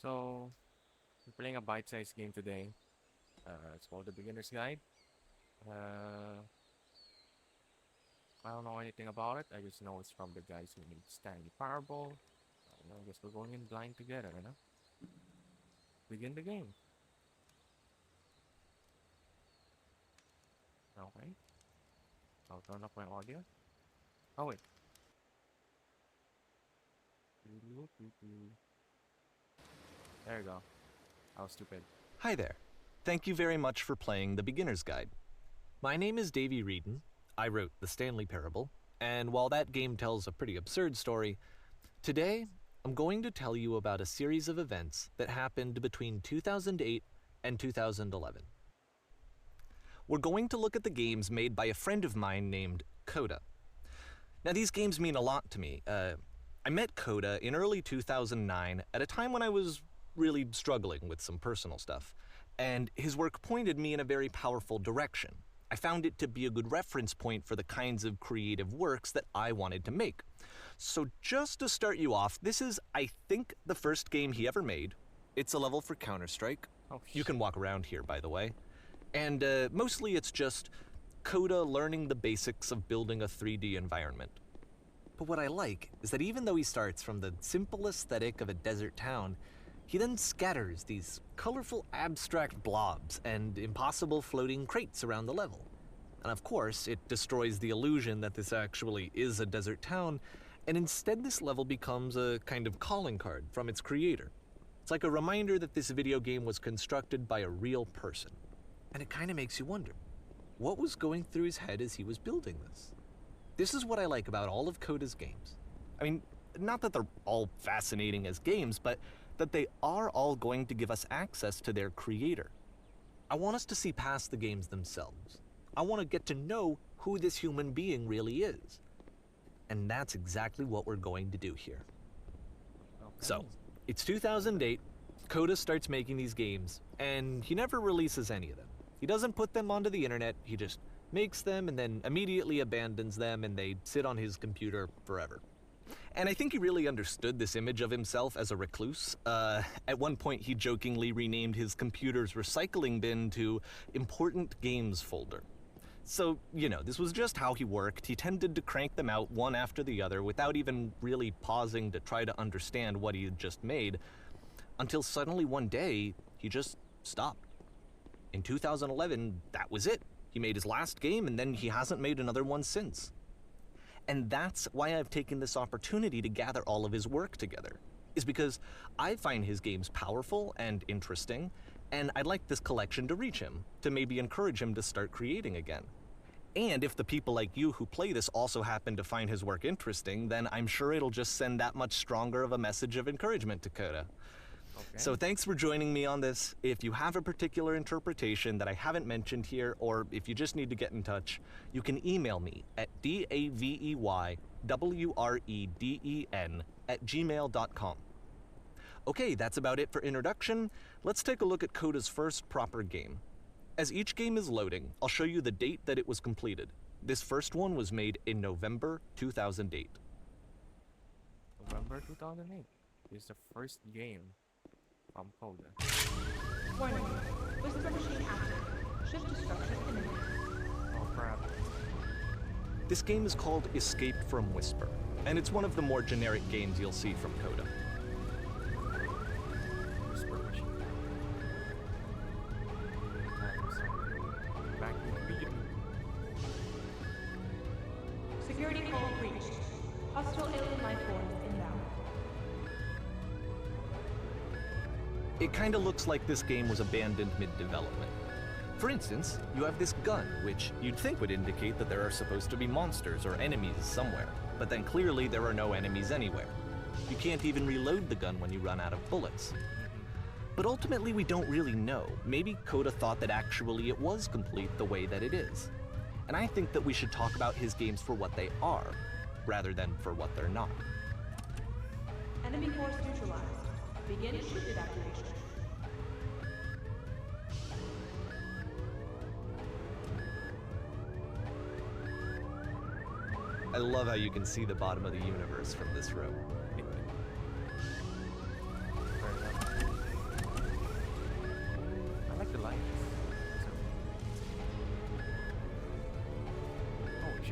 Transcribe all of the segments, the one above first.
So, we're playing a bite-sized game today. It's called the Beginner's Guide. Uh, I don't know anything about it. I just know it's from the guys who made Stanley Parable. I guess we're going in blind together, you know? Begin the game. Okay. I'll turn up my audio. Oh, wait. There you go. I was stupid. Hi there. Thank you very much for playing The Beginner's Guide. My name is Davey Reedon. I wrote The Stanley Parable, and while that game tells a pretty absurd story, today I'm going to tell you about a series of events that happened between 2008 and 2011. We're going to look at the games made by a friend of mine named Coda. Now, these games mean a lot to me. I met Coda in early 2009 at a time when I was really struggling with some personal stuff, and his work pointed me in a very powerful direction. I found it to be a good reference point for the kinds of creative works that I wanted to make. So just to start you off, this is, I think, the first game he ever made. It's a level for Counter-Strike. Oh, You can walk around here, by the way. And mostly it's just Coda learning the basics of building a 3D environment. But what I like is that even though he starts from the simple aesthetic of a desert town, he then scatters these colorful abstract blobs and impossible floating crates around the level. And of course, it destroys the illusion that this actually is a desert town, and instead this level becomes a kind of calling card from its creator. It's like a reminder that this video game was constructed by a real person. And it kind of makes you wonder, what was going through his head as he was building this? This is what I like about all of Coda's games. I mean, not that they're all fascinating as games, but that they are all going to give us access to their creator. I want us to see past the games themselves. I want to get to know who this human being really is. And that's exactly what we're going to do here. okay. So, it's 2008, Coda starts making these games, and he never releases any of them. He doesn't put them onto the internet, he just makes them and then immediately abandons them, and they sit on his computer forever. And I think he really understood this image of himself as a recluse. At one point, he jokingly renamed his computer's recycling bin to Important Games Folder. So, this was just how he worked. He tended to crank them out one after the other without even really pausing to try to understand what he had just made, until suddenly one day, he just stopped. In 2011, that was it. He made his last game, and then he hasn't made another one since. And that's why I've taken this opportunity to gather all of his work together, is because I find his games powerful and interesting, and I'd like this collection to reach him, to maybe encourage him to start creating again. And if the people like you who play this also happen to find his work interesting, then I'm sure it'll just send that much stronger of a message of encouragement to Coda. Okay. So thanks for joining me on this. If you have a particular interpretation that I haven't mentioned here, or if you just need to get in touch, you can email me at daveywreden@gmail.com. Okay, that's about it for introduction. Let's take a look at Coda's first proper game. As each game is loading, I'll show you the date that it was completed. This first one was made in November 2008. November 2008 is the first game from Coda. Warning. Whisper machine active. Shift destruction imminent. Oh, crap. This game is called Escape from Whisper, and it's one of the more generic games you'll see from Coda. Whisper machine. Back to the beginning. Security call breached. Hostile alien life forms inbound. It kinda looks like this game was abandoned mid-development. For instance, you have this gun, which you'd think would indicate that there are supposed to be monsters or enemies somewhere, but then clearly there are no enemies anywhere. You can't even reload the gun when you run out of bullets. But ultimately we don't really know. Maybe Coda thought that actually it was complete the way that it is. And I think that we should talk about his games for what they are, rather than for what they're not. Enemy force neutralized. Begin ship evacuation. I love how you can see the bottom of the universe from this room. Fair enough.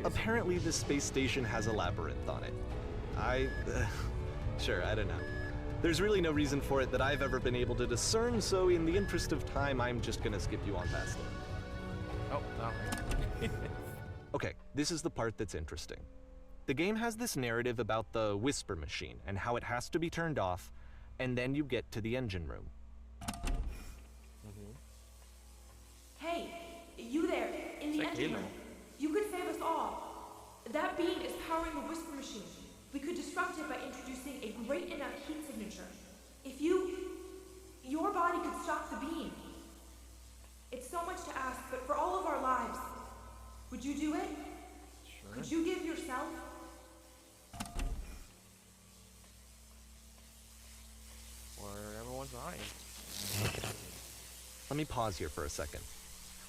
Apparently, this space station has a labyrinth on it. Sure, I don't know. There's really no reason for it that I've ever been able to discern, so in the interest of time, I'm just gonna skip you on past it. Oh, okay. Okay, this is the part that's interesting. The game has this narrative about the whisper machine and how it has to be turned off, and then you get to the engine room. Hey, you there, in the like engine Halo. room. You could save us all. That beam is powering the whisper machine. We could disrupt it by introducing a great enough heat signature. If your body could stop the beam. It's so much to ask, but for all of our lives, would you do it? Sure. Could you give yourself? For everyone's eyes. Let me pause here for a second.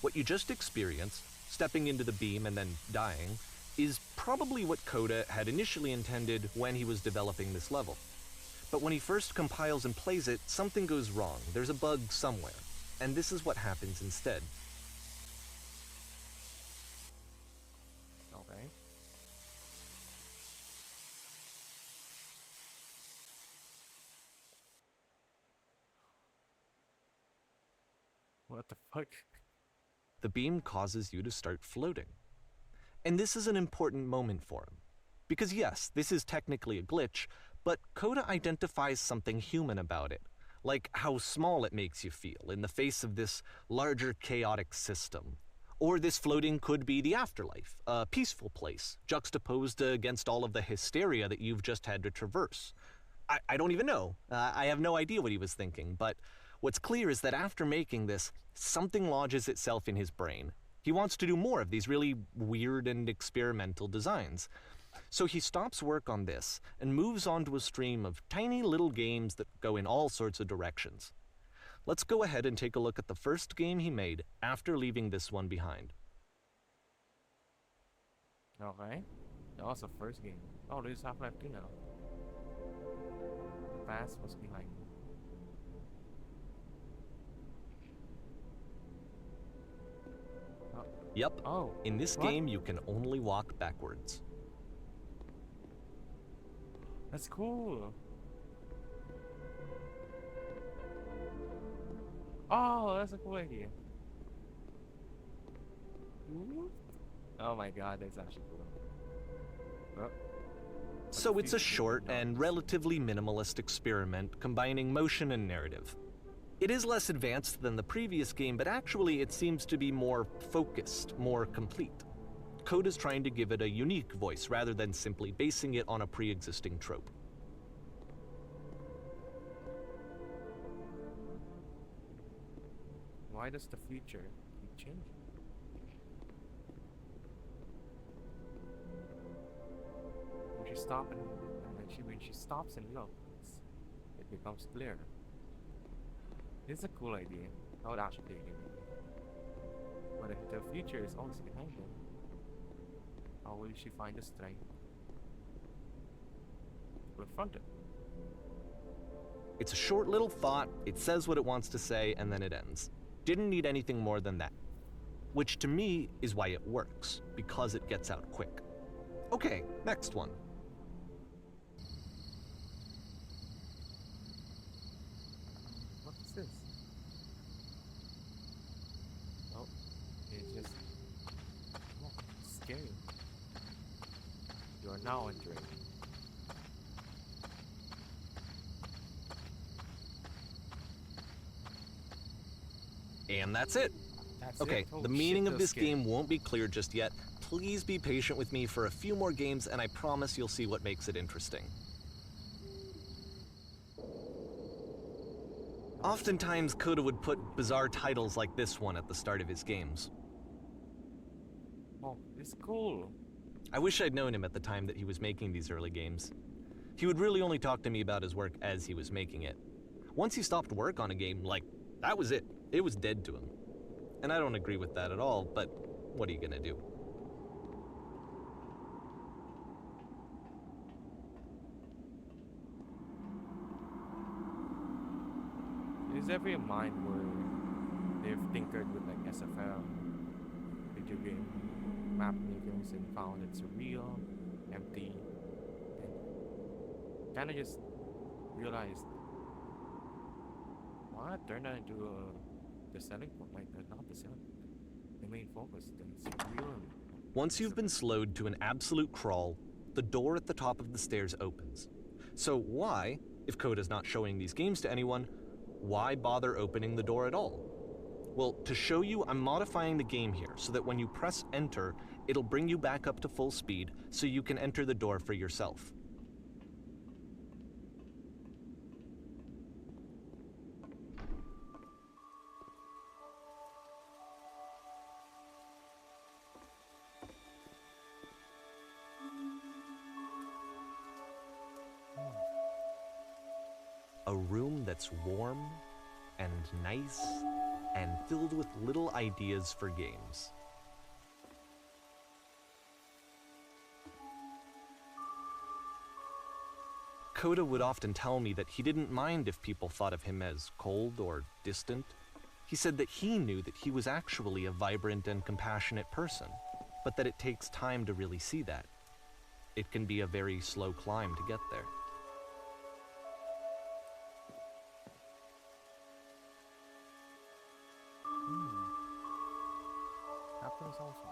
What you just experienced, stepping into the beam and then dying, is probably what Coda had initially intended when he was developing this level. But when he first compiles and plays it, something goes wrong. There's a bug somewhere. And this is what happens instead. Okay. What the fuck? The beam causes you to start floating. And this is an important moment for him. Because yes, this is technically a glitch, but Coda identifies something human about it, like how small it makes you feel in the face of this larger chaotic system. Or this floating could be the afterlife, a peaceful place, juxtaposed against all of the hysteria that you've just had to traverse. I don't even know. I have no idea what he was thinking, but what's clear is that after making this, something lodges itself in his brain. He wants to do more of these really weird and experimental designs. So he stops work on this and moves on to a stream of tiny little games that go in all sorts of directions. Let's go ahead and take a look at the first game he made after leaving this one behind. Okay. That was the first game. Oh, this is Half-Life 2 now. The past was behind me. Yep, Oh. in this What? game you can only walk backwards. That's cool. Oh, that's a cool idea. Ooh. Oh my god, that's actually cool. Oh. So it's a future short not and the same. relatively minimalist experiment combining motion and narrative. It is less advanced than the previous game, but actually it seems to be more focused, more complete. Coda's trying to give it a unique voice rather than simply basing it on a pre-existing trope. Why does the future keep changing? When she stops and looks, it becomes clearer. It's a cool idea. I would actually take it. But if the future is always behind her, how will she find the strength to confront it? It's a short little thought, it says what it wants to say, and then it ends. Didn't need anything more than that. Which to me is why it works, because it gets out quick. Okay, next one. What is this? Oh, it's just scary. You are now entering. And that's it. That's Okay, it. Holy the shit, meaning of those this scary. game won't be clear just yet. Please be patient with me for a few more games, and I promise you'll see what makes it interesting. Oftentimes, Coda would put bizarre titles like this one at the start of his games. Oh, it's cool. I wish I'd known him at the time that he was making these early games. He would really only talk to me about his work as he was making it. Once he stopped work on a game, like, that was it. It was dead to him. And I don't agree with that at all, but what are you gonna do? Is there ever a mind where they've tinkered with like SFL, video game map makers and found it surreal, empty, and kind of just realized, what? They're not into the selling point, like they're not the selling point. The main focus, then surreal. Once you've been slowed to an absolute crawl, the door at the top of the stairs opens. So why, if Coda's not showing these games to anyone, why bother opening the door at all? Well, to show you, I'm modifying the game here so that when you press enter, it'll bring you back up to full speed so you can enter the door for yourself. A room that's warm and nice and filled with little ideas for games. Coda would often tell me that he didn't mind if people thought of him as cold or distant. He said that he knew that he was actually a vibrant and compassionate person, but that it takes time to really see that. It can be a very slow climb to get there. Happens also.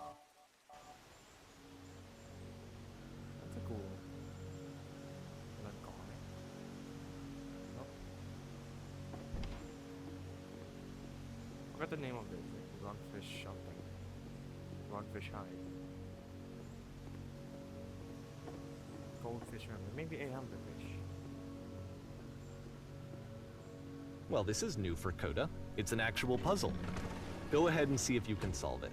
That's a cool. Not comic. Oh. Forgot the name of it. Like Rockfish something. Rockfish high. Goldfish or maybe a hammerfish. Well, this is new for Coda. It's an actual puzzle. Go ahead and see if you can solve it.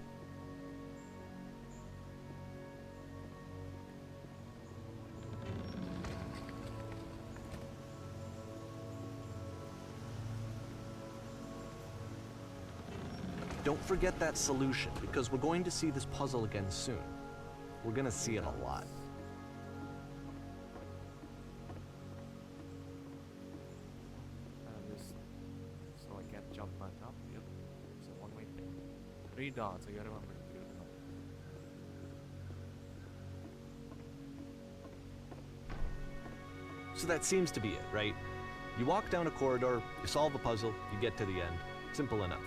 Don't forget that solution, because we're going to see this puzzle again soon. We're gonna see it a lot. This, so I can't jump back up. Yep. It's a one-way thing. 3 dots. I gotta remember 3 dots. So that seems to be it, right? You walk down a corridor, you solve a puzzle, you get to the end. Simple enough.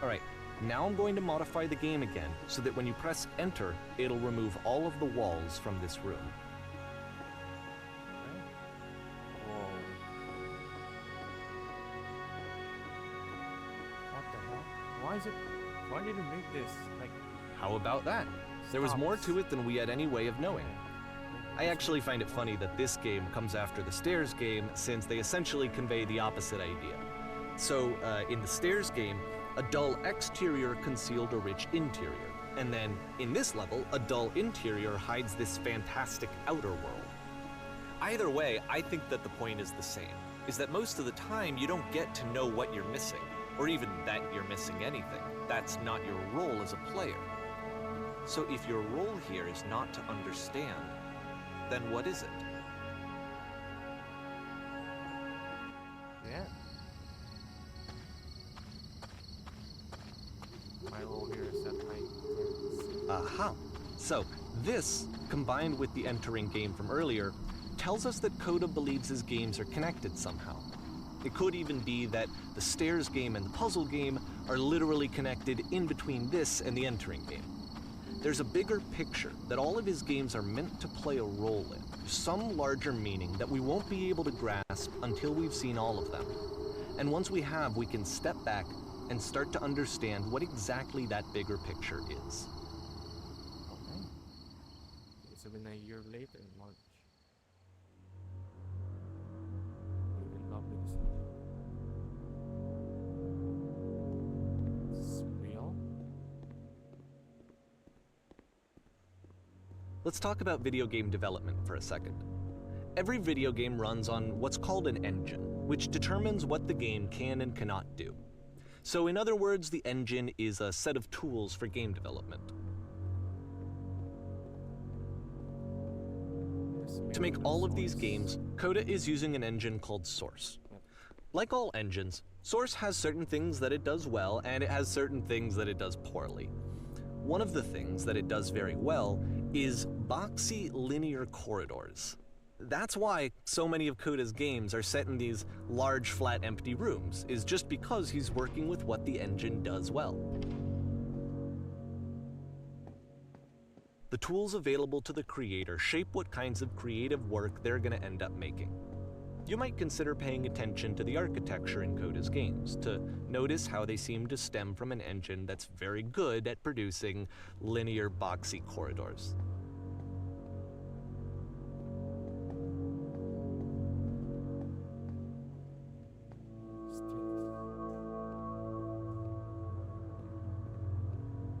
All right, now I'm going to modify the game again so that when you press enter, it'll remove all of the walls from this room. Whoa. What the hell? Why is it? Why did it make this? Like, How about that? There was more to it than we had any way of knowing. I actually find it funny that this game comes after the Stairs game, since they essentially convey the opposite idea. So, in the Stairs game, a dull exterior concealed a rich interior. And then, in this level, a dull interior hides this fantastic outer world. Either way, I think that the point is the same, is that most of the time you don't get to know what you're missing, or even that you're missing anything. That's not your role as a player. So if your role here is not to understand, then what is it? yeah. My role here is that I Aha! So, this, combined with the entering game from earlier, tells us that Coda believes his games are connected somehow. It could even be that the Stairs game and the puzzle game are literally connected in between this and the entering game. There's a bigger picture that all of his games are meant to play a role in, some larger meaning that we won't be able to grasp until we've seen all of them. And once we have, we can step back and start to understand what exactly that bigger picture is. okay. It's been a year later in March. Really lovely to see. It's real. Let's talk about video game development for a second. Every video game runs on what's called an engine, which determines what the game can and cannot do. So in other words, the engine is a set of tools for game development. To make all of these games, Coda is using an engine called Source. Like all engines, Source has certain things that it does well, and it has certain things that it does poorly. One of the things that it does very well is boxy linear corridors. That's why so many of Coda's games are set in these large, flat, empty rooms, is just because he's working with what the engine does well. The tools available to the creator shape what kinds of creative work they're going to end up making. You might consider paying attention to the architecture in Coda's games to notice how they seem to stem from an engine that's very good at producing linear, boxy corridors.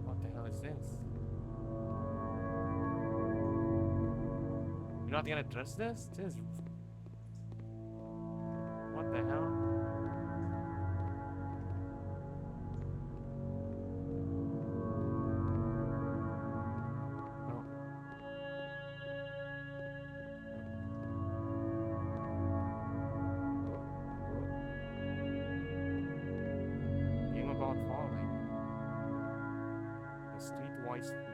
What the hell is this? You're not gonna address this? This is... What the hell? Oh. Game about falling. The streetwise food.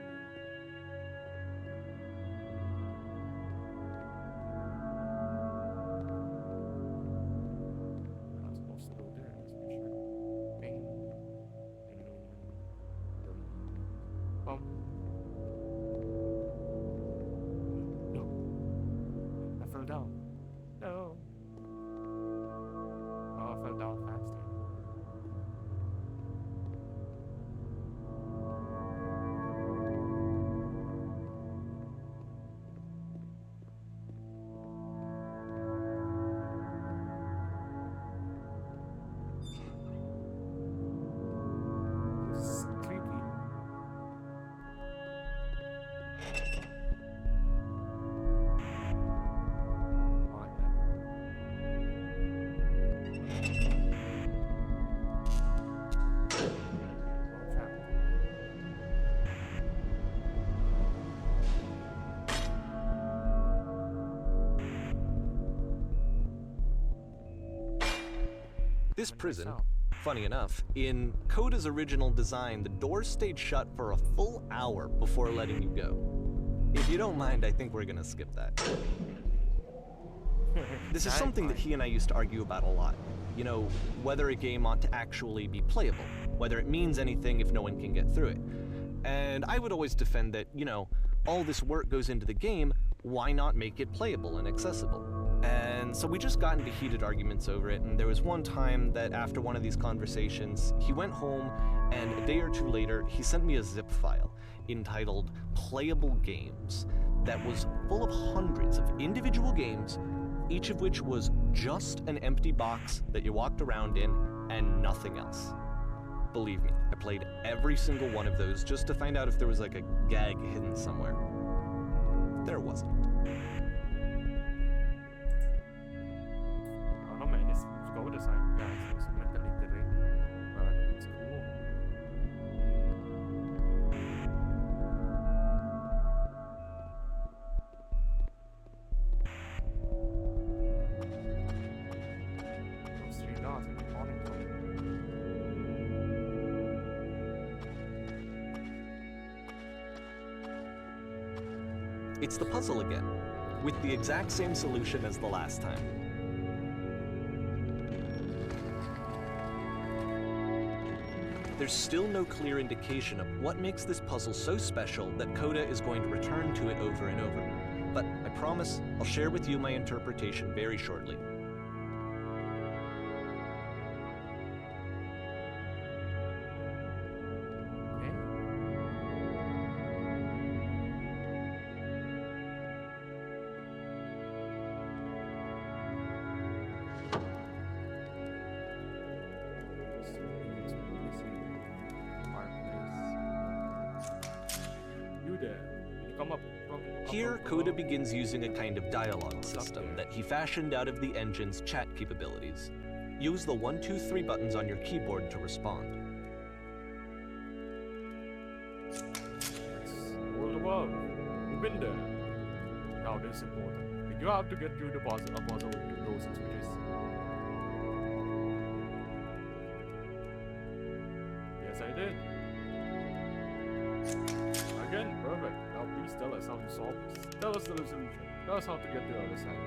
Not supposed to go there, that's for sure. Bing. Ding. Dum. Bum. No. I fell down. No. Oh, I fell down faster. This is creepy. Oh, yeah. Oh, trap. This Went prison, myself. funny enough, in Coda's original design, the doors stayed shut for a full hour before letting you go. If you don't mind, I think we're gonna skip that. This is That's something that fine. he and I used to argue about a lot. You know, whether a game ought to actually be playable, whether it means anything if no one can get through it. And I would always defend that, you know, all this work goes into the game, why not make it playable and accessible? And so we just got into heated arguments over it, and there was one time that after one of these conversations, he went home, and a day or two later, he sent me a zip file entitled Playable Games that was full of hundreds of individual games, each of which was just an empty box that you walked around in and nothing else. Believe me, I played every single one of those just to find out if there was like a gag hidden somewhere. There wasn't. I don't know, man. This go design, guys. It's mentally deranged, but it's cool. Those three dots are calling to me. It's the puzzle again, with the exact same solution as the last time. There's still no clear indication of what makes this puzzle so special that Coda is going to return to it over and over. But I promise I'll share with you my interpretation very shortly. Okay. You there? You come up from Here, Coda begins using a kind of dialogue system that he fashioned out of the engine's chat capabilities. Use the 1, 2, 3 buttons on your keyboard to respond. World above. You've been there. Now this is important. Did you have to get through the puzzle, a puzzle with those switches? Yes, I did. Please tell us how to solve this. Tell us the solution. Tell us how to get to the other side.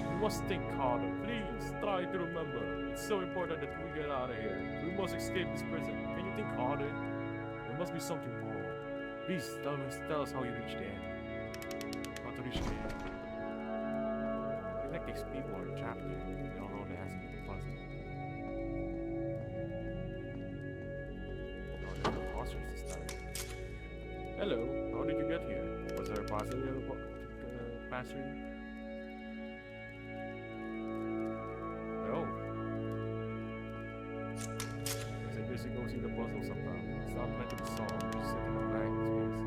We must think harder. Please try to remember. It's so important that we get out of here. We must escape this prison. Can you think harder? There must be something more. Please tell us how you reach the end. How to reach the end. I feel like these people are trapped here. They don't know the answer to the puzzle. Oh, there's no posters this time. Hello, how did you get here? Was there a puzzle pass through? No. I guess you go see the puzzle sometime. It's not meant to be solved, just sitting in a blank space.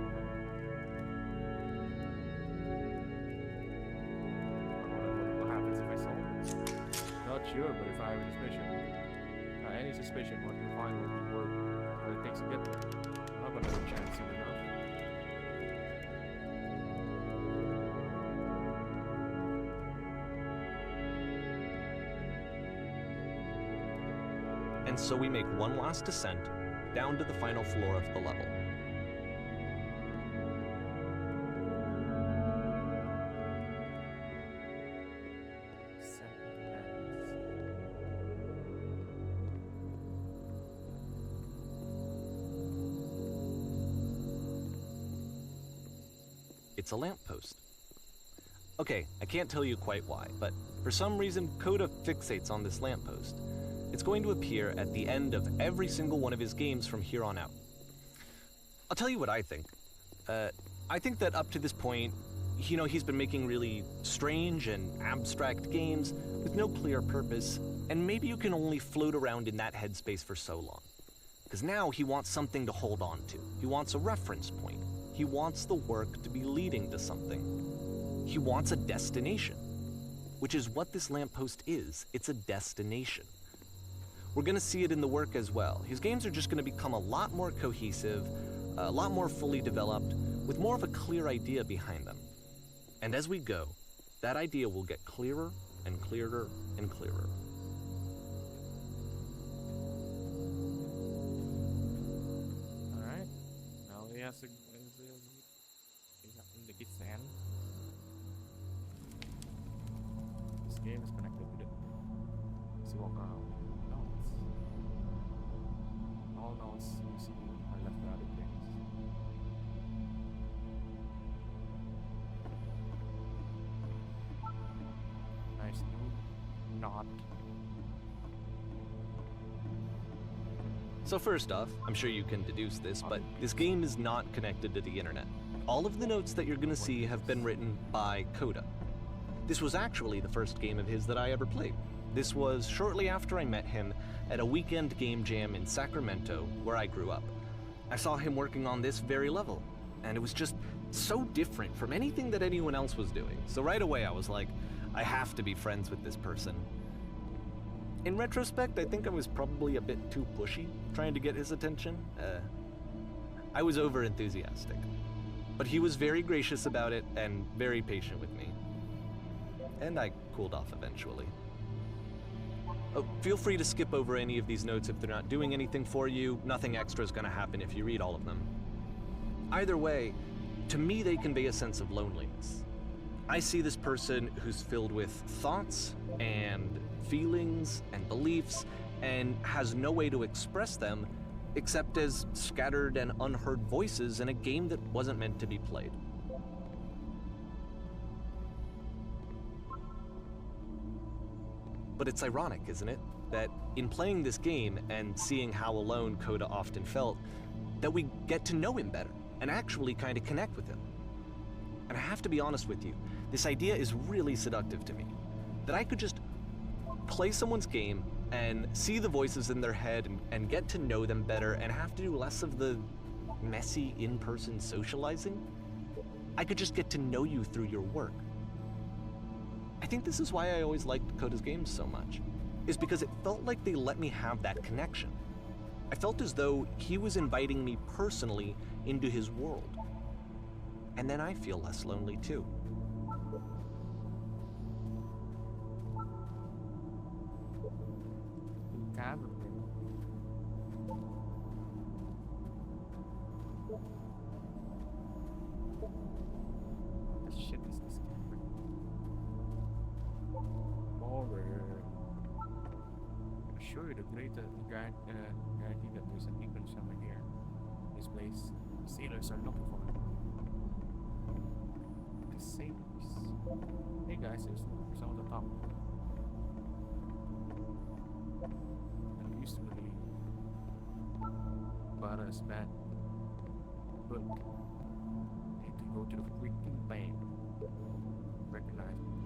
What happens if I solve it? Not sure, but if I have a suspicion. Any suspicion, what you find will be worth what it takes to get there. I'll have another chance soon enough. And so we make one last descent down to the final floor of the level. It's a lamppost. Okay, I can't tell you quite why, but for some reason Coda fixates on this lamppost. It's going to appear at the end of every single one of his games from here on out. I'll tell you what I think. I think that up to this point, he's been making really strange and abstract games with no clear purpose, and maybe you can only float around in that headspace for so long. Because now he wants something to hold on to. He wants a reference point. He wants the work to be leading to something. He wants a destination, which is what this lamppost is. It's a destination. We're going to see it in the work as well. His games are just going to become a lot more cohesive, a lot more fully developed, with more of a clear idea behind them. And as we go, that idea will get clearer and clearer and clearer. Alright, now he has to indicate sand. This game is connected with it. Let's walk around. All notes you see are left out of things. Nice new knot. So first off, I'm sure you can deduce this, but this game is not connected to the internet. All of the notes that you're going to see have been written by Coda. This was actually the first game of his that I ever played. This was shortly after I met him at a weekend game jam in Sacramento, where I grew up. I saw him working on this very level, and it was just so different from anything that anyone else was doing. So right away I was like, I have to be friends with this person. In retrospect, I think I was probably a bit too pushy, trying to get his attention. I was over-enthusiastic. But he was very gracious about it and very patient with me. And I cooled off eventually. Oh, feel free to skip over any of these notes if they're not doing anything for you. Nothing extra is going to happen if you read all of them. Either way, to me they convey a sense of loneliness. I see this person who's filled with thoughts and feelings and beliefs and has no way to express them except as scattered and unheard voices in a game that wasn't meant to be played. But it's ironic, isn't it? That in playing this game and seeing how alone Coda often felt, that we get to know him better and actually kind of connect with him. And I have to be honest with you, this idea is really seductive to me. That I could just play someone's game and see the voices in their head and get to know them better and have to do less of the messy in-person socializing. I could just get to know you through your work. I think this is why I always liked Coda's games so much, is because it felt like they let me have that connection. I felt as though he was inviting me personally into his world. And then I feel less lonely too. Cabin. What the shit is this camera? Horror. I assure you the guarantee that there's a beacon somewhere here. This place, sailors are looking for it. The sailors. Hey guys, there's some on the top. I used to believe, but it's bad. But I need to go to the freaking bank. Recognize this.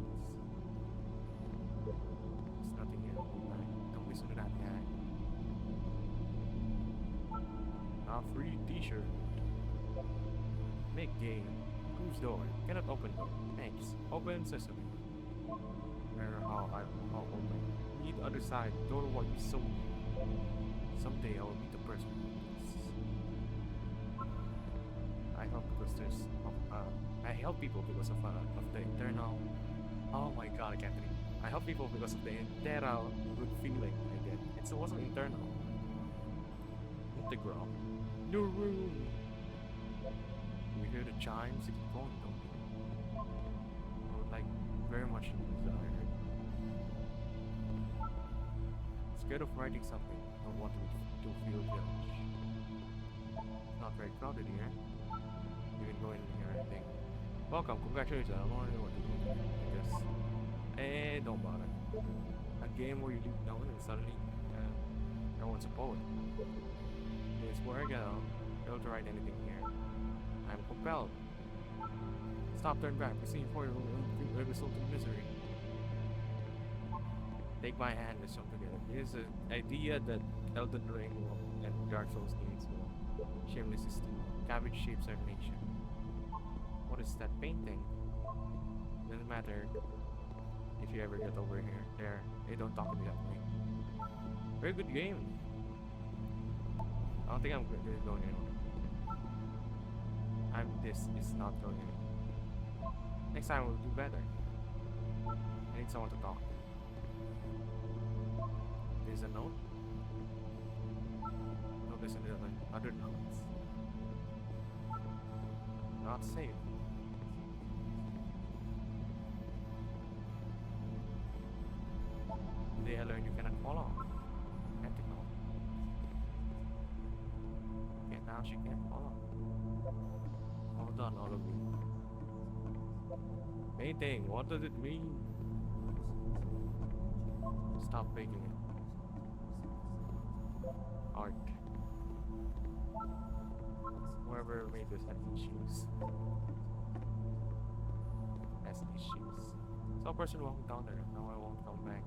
There's nothing here. Right? Don't listen to that guy. A free t-shirt. Make game. Whose door? Cannot open door. Thanks. Open sesame. Where how open. Need other side. Door what you sold. Someday I will meet the person. I help because there's I help people because of the internal. Oh my god, I can't read. I help people because of the internal good feeling I get. It wasn't internal. Integral. New room. We hear the chimes. It's phone, don't we? I would like very much desire. Scared of writing something. Don't want to feel judged. It's not very crowded here. You can go in here, I think. Welcome, congratulations. I don't know what to do. I guess. Don't bother. A game where you leave no one and suddenly everyone's a poet. It's where I go. Don't write anything here. I'm compelled. Stop, turn back. We see you for your result in misery. Take my hand, let's jump together. Here's an idea that Elden Ring and Dark Souls games will shamelessly steal. Cabbage shapes our nation. What is that painting? Doesn't matter if you ever get over here. There, they don't talk to me that way. Very good game. I don't think I'm going anywhere. This is not going anywhere. Next time we'll do better. I need someone to talk to. There's a note. No, there's other notes. Not safe. Today I learned you cannot follow. Ethical. Okay, now she can't follow. Hold on, all of you. Painting, what does it mean? Stop making it. Art. Whoever made this had issues. Has issues. So a person walking down there. No, I won't come back.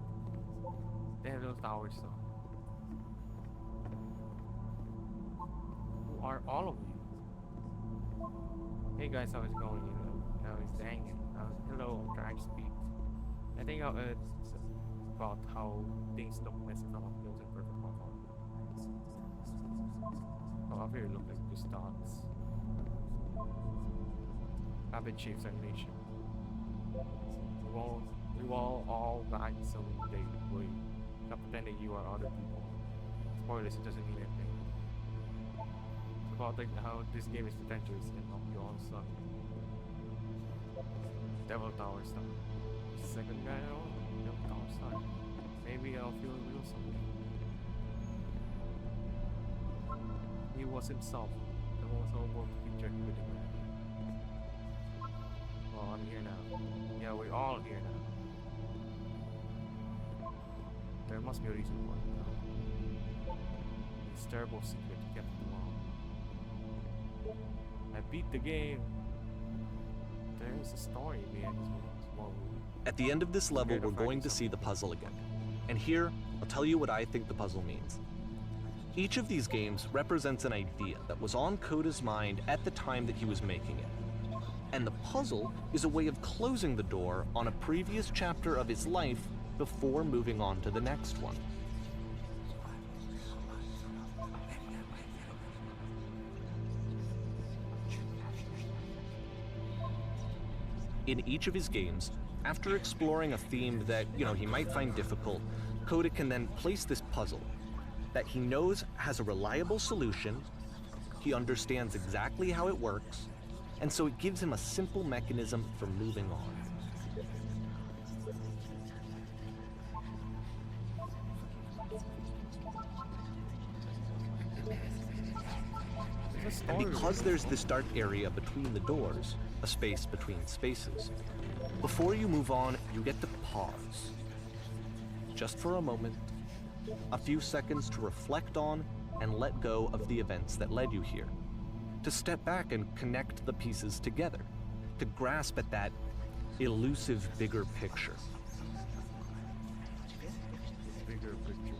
They have those towers though. Who are all of you? Hey guys, how's it going? How is hanging? Hello, I'm trying to speak. I think it's about how things look messed up on built in perfect form. Oh, up here look like just dots. Cabbage shapes our nation. We will all die someday. Wait, stop pretending you are other people. Spoilers, it doesn't mean anything. It's about like how this game is pretentious and not your own son. Devil Tower stuff. Second guy, Devil Tower stuff. Maybe I'll feel real someday. He was himself, the most homework picture he could imagine. Well, I'm here now. Yeah, we're all here now. There must be a reason for it now. This terrible secret he kept it long. I beat the game. There is a story behind this one. At the end of this level, we're going to see the puzzle again. And here, I'll tell you what I think the puzzle means. Each of these games represents an idea that was on Coda's mind at the time that he was making it. And the puzzle is a way of closing the door on a previous chapter of his life before moving on to the next one. In each of his games, after exploring a theme that, he might find difficult, Coda can then place this puzzle that he knows has a reliable solution, he understands exactly how it works, and so it gives him a simple mechanism for moving on. And because there's this dark area between the doors, a space between spaces, before you move on, you get to pause. Just for a moment, a few seconds to reflect on and let go of the events that led you here. To step back and connect the pieces together. To grasp at that elusive bigger picture. Bigger picture.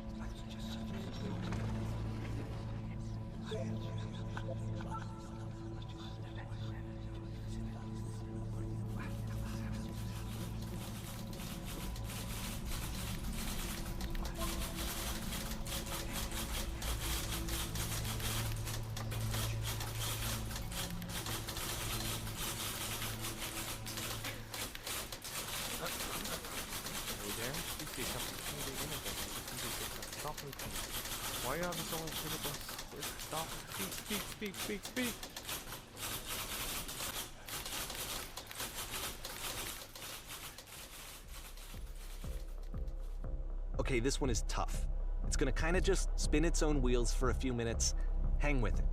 Why are we so much? Stop. Speak. Okay, this one is tough. It's gonna kinda just spin its own wheels for a few minutes. Hang with it.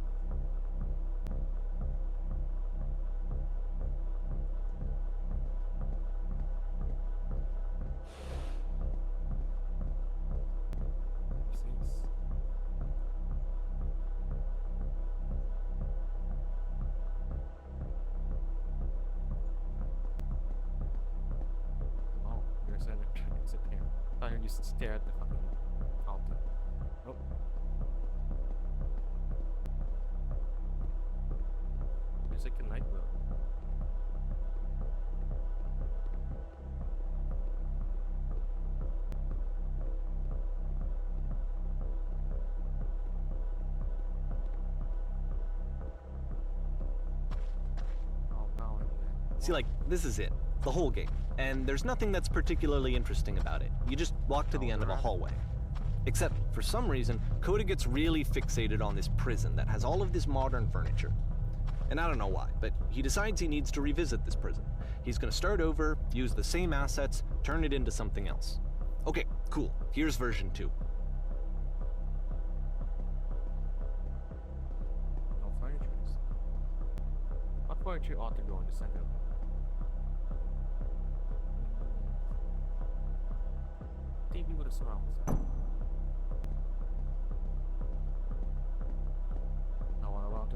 Just stare at the fucking fountain. Oh. There's like a night glow. Oh, now I'm there. See, like, this is it. The whole game. And there's nothing that's particularly interesting about it. You just walk to the end of a hallway. Except, for some reason, Coda gets really fixated on this prison that has all of this modern furniture. And I don't know why, but he decides he needs to revisit this prison. He's gonna start over, use the same assets, turn it into something else. Okay, cool. Here's version 2. No furniture. What furniture ought to go in the center? TV with a surround sound. Now what about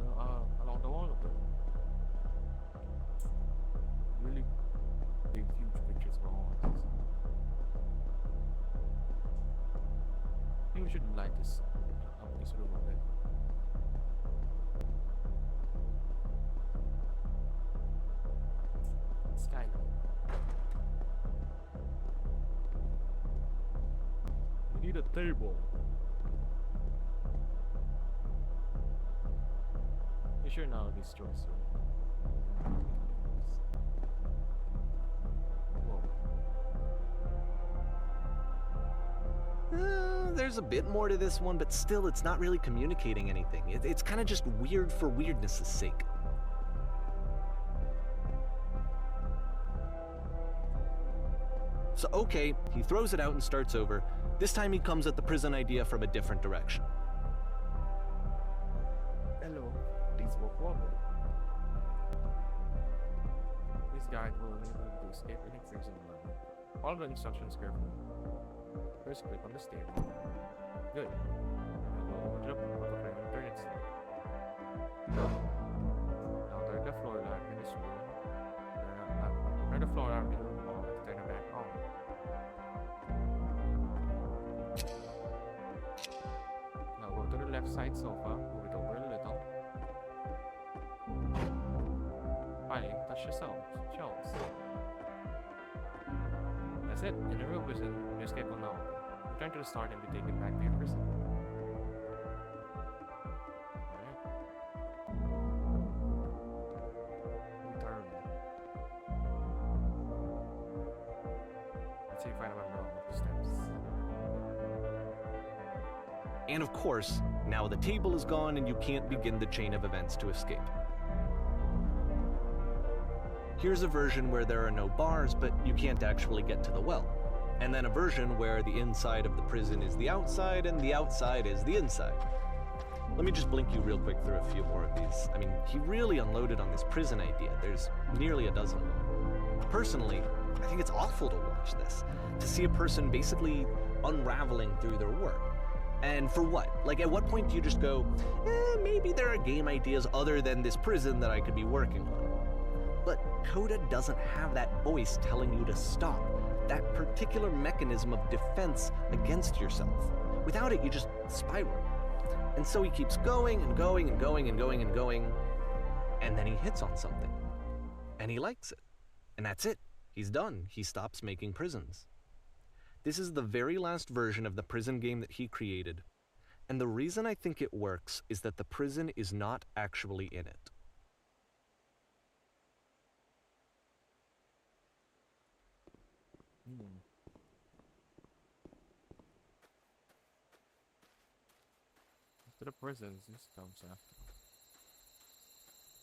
along the wall of them? Really big, huge pictures for all of this. I think we should light this up this room a bit. Skylight. Need a table. You sure now this choice? Whoa. There's a bit more to this one, but still it's not really communicating anything. It's kind of just weird for weirdness' sake. So okay, he throws it out and starts over. This time he comes at the prison idea from a different direction. Hello, please walk forward. This guide will enable you to escape any prison level. Follow the instructions carefully. First, click on the stair. Good. Now jump over and turn it slow. Now turn the floor lamp in this room. Turn the floor lamp in the room on. Turn it back on. Now go to the left side sofa, move it over a little. Finally, touch the shelves. That's it. In the real prison, your escape will now open. Return to the start and be taken back to your prison. Alright. Return. Let's see if I remember all of the steps. And of course, now the table is gone and you can't begin the chain of events to escape. Here's a version where there are no bars, but you can't actually get to the well. And then a version where the inside of the prison is the outside and the outside is the inside. Let me just blink you real quick through a few more of these. I mean, he really unloaded on this prison idea. There's nearly a dozen of them. Personally, I think it's awful to watch this, to see a person basically unraveling through their work. And for what? Like, at what point do you just go, maybe there are game ideas other than this prison that I could be working on? But Coda doesn't have that voice telling you to stop, that particular mechanism of defense against yourself. Without it, you just spiral. And so he keeps going and going and going and going and going, and then he hits on something. And he likes it. And that's it. He's done. He stops making prisons. This is the very last version of the prison game that he created. And the reason I think it works is that the prison is not actually in it. To the prisons, this comes after.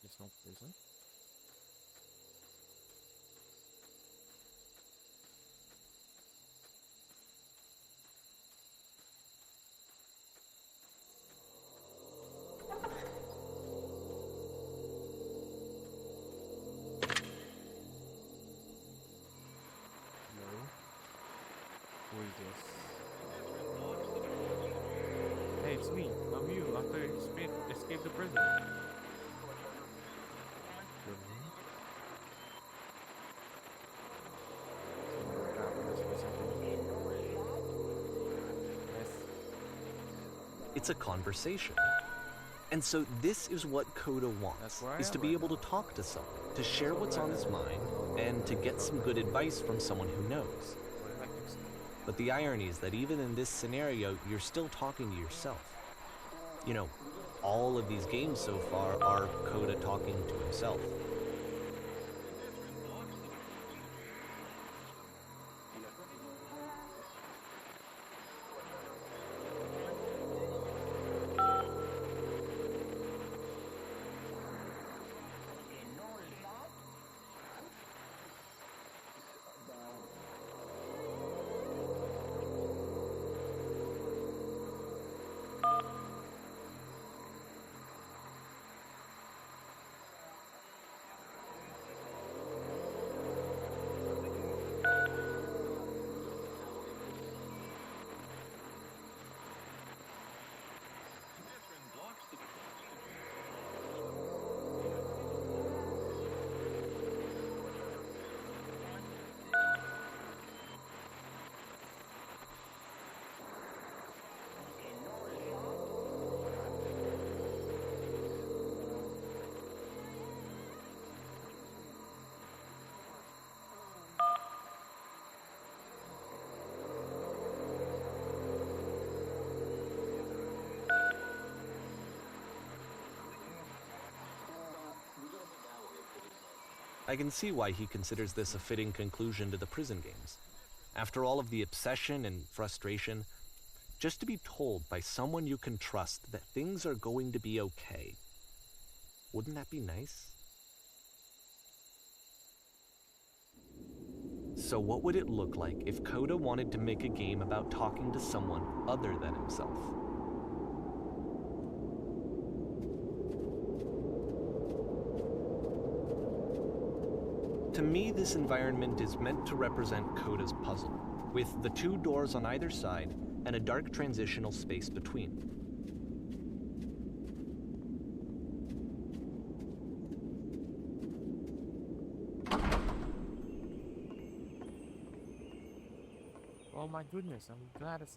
There's no prison. No. Who is this? Hey, it's me. I'm you. After you escape the prison. Yes. It's a conversation. And so this is what Coda wants, That's where I is to am be right able now. to talk to someone, to share what's on his mind, and to get some good advice from someone who knows. But the irony is that even in this scenario, you're still talking to yourself. You know, all of these games so far are Coda talking to himself. I can see why he considers this a fitting conclusion to the prison games. After all of the obsession and frustration, just to be told by someone you can trust that things are going to be okay. Wouldn't that be nice? So what would it look like if Coda wanted to make a game about talking to someone other than himself? To me, this environment is meant to represent Coda's puzzle, with the two doors on either side and a dark transitional space between. Oh my goodness, I'm glad that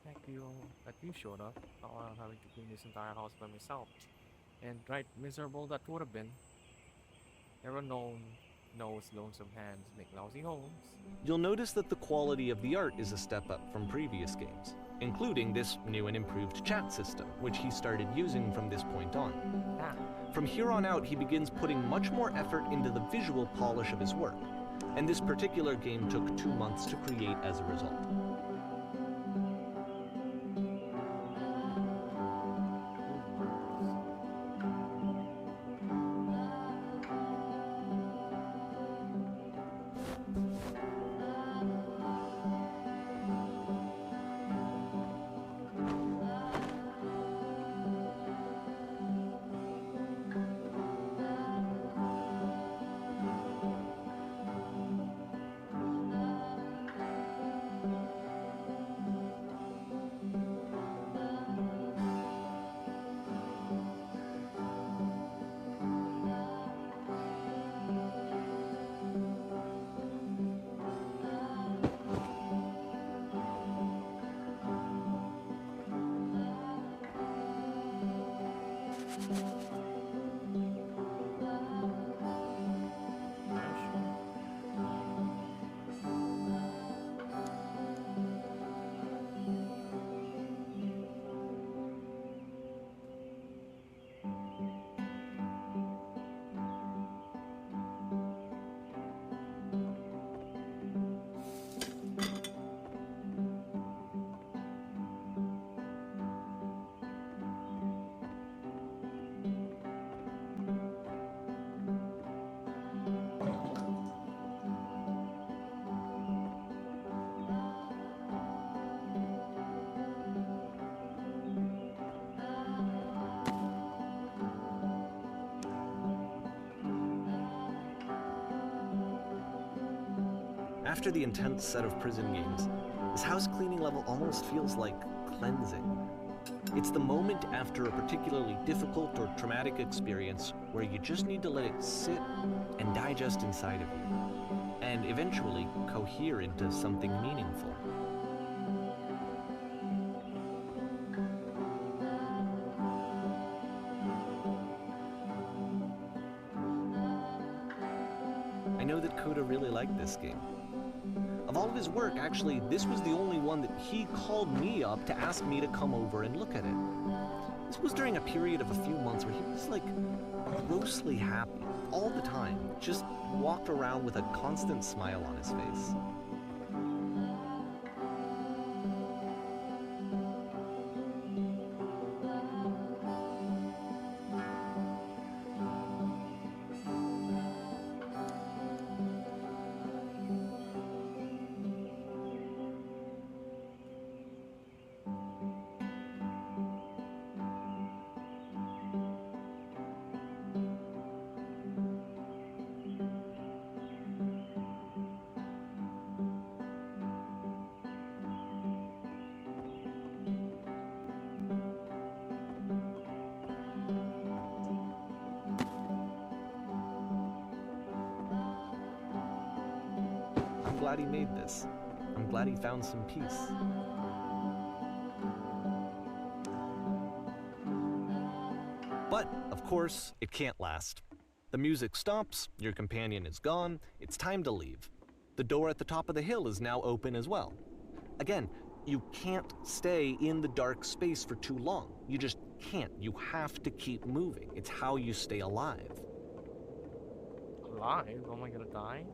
you showed up. While having to clean this entire house by myself. And right miserable that would have been. Everyone knows lonesome hands make lousy homes. You'll notice that the quality of the art is a step up from previous games, including this new and improved chat system, which he started using from this point on. Ah, From here on out, he begins putting much more effort into the visual polish of his work, and this particular game took 2 months to create as a result. After the intense set of prison games, this house cleaning level almost feels like cleansing. It's the moment after a particularly difficult or traumatic experience where you just need to let it sit and digest inside of you, and eventually cohere into something meaningful. I know that Coda really liked this game. Of all of his work, actually, this was the only one that he called me up to ask me to come over and look at it. This was during a period of a few months where he was like grossly happy all the time, just walked around with a constant smile on his face. I'm glad he made this. I'm glad he found some peace. But, of course, it can't last. The music stops, your companion is gone, it's time to leave. The door at the top of the hill is now open as well. Again, you can't stay in the dark space for too long. You just can't. You have to keep moving. It's how you stay alive. Alive? Am I gonna die?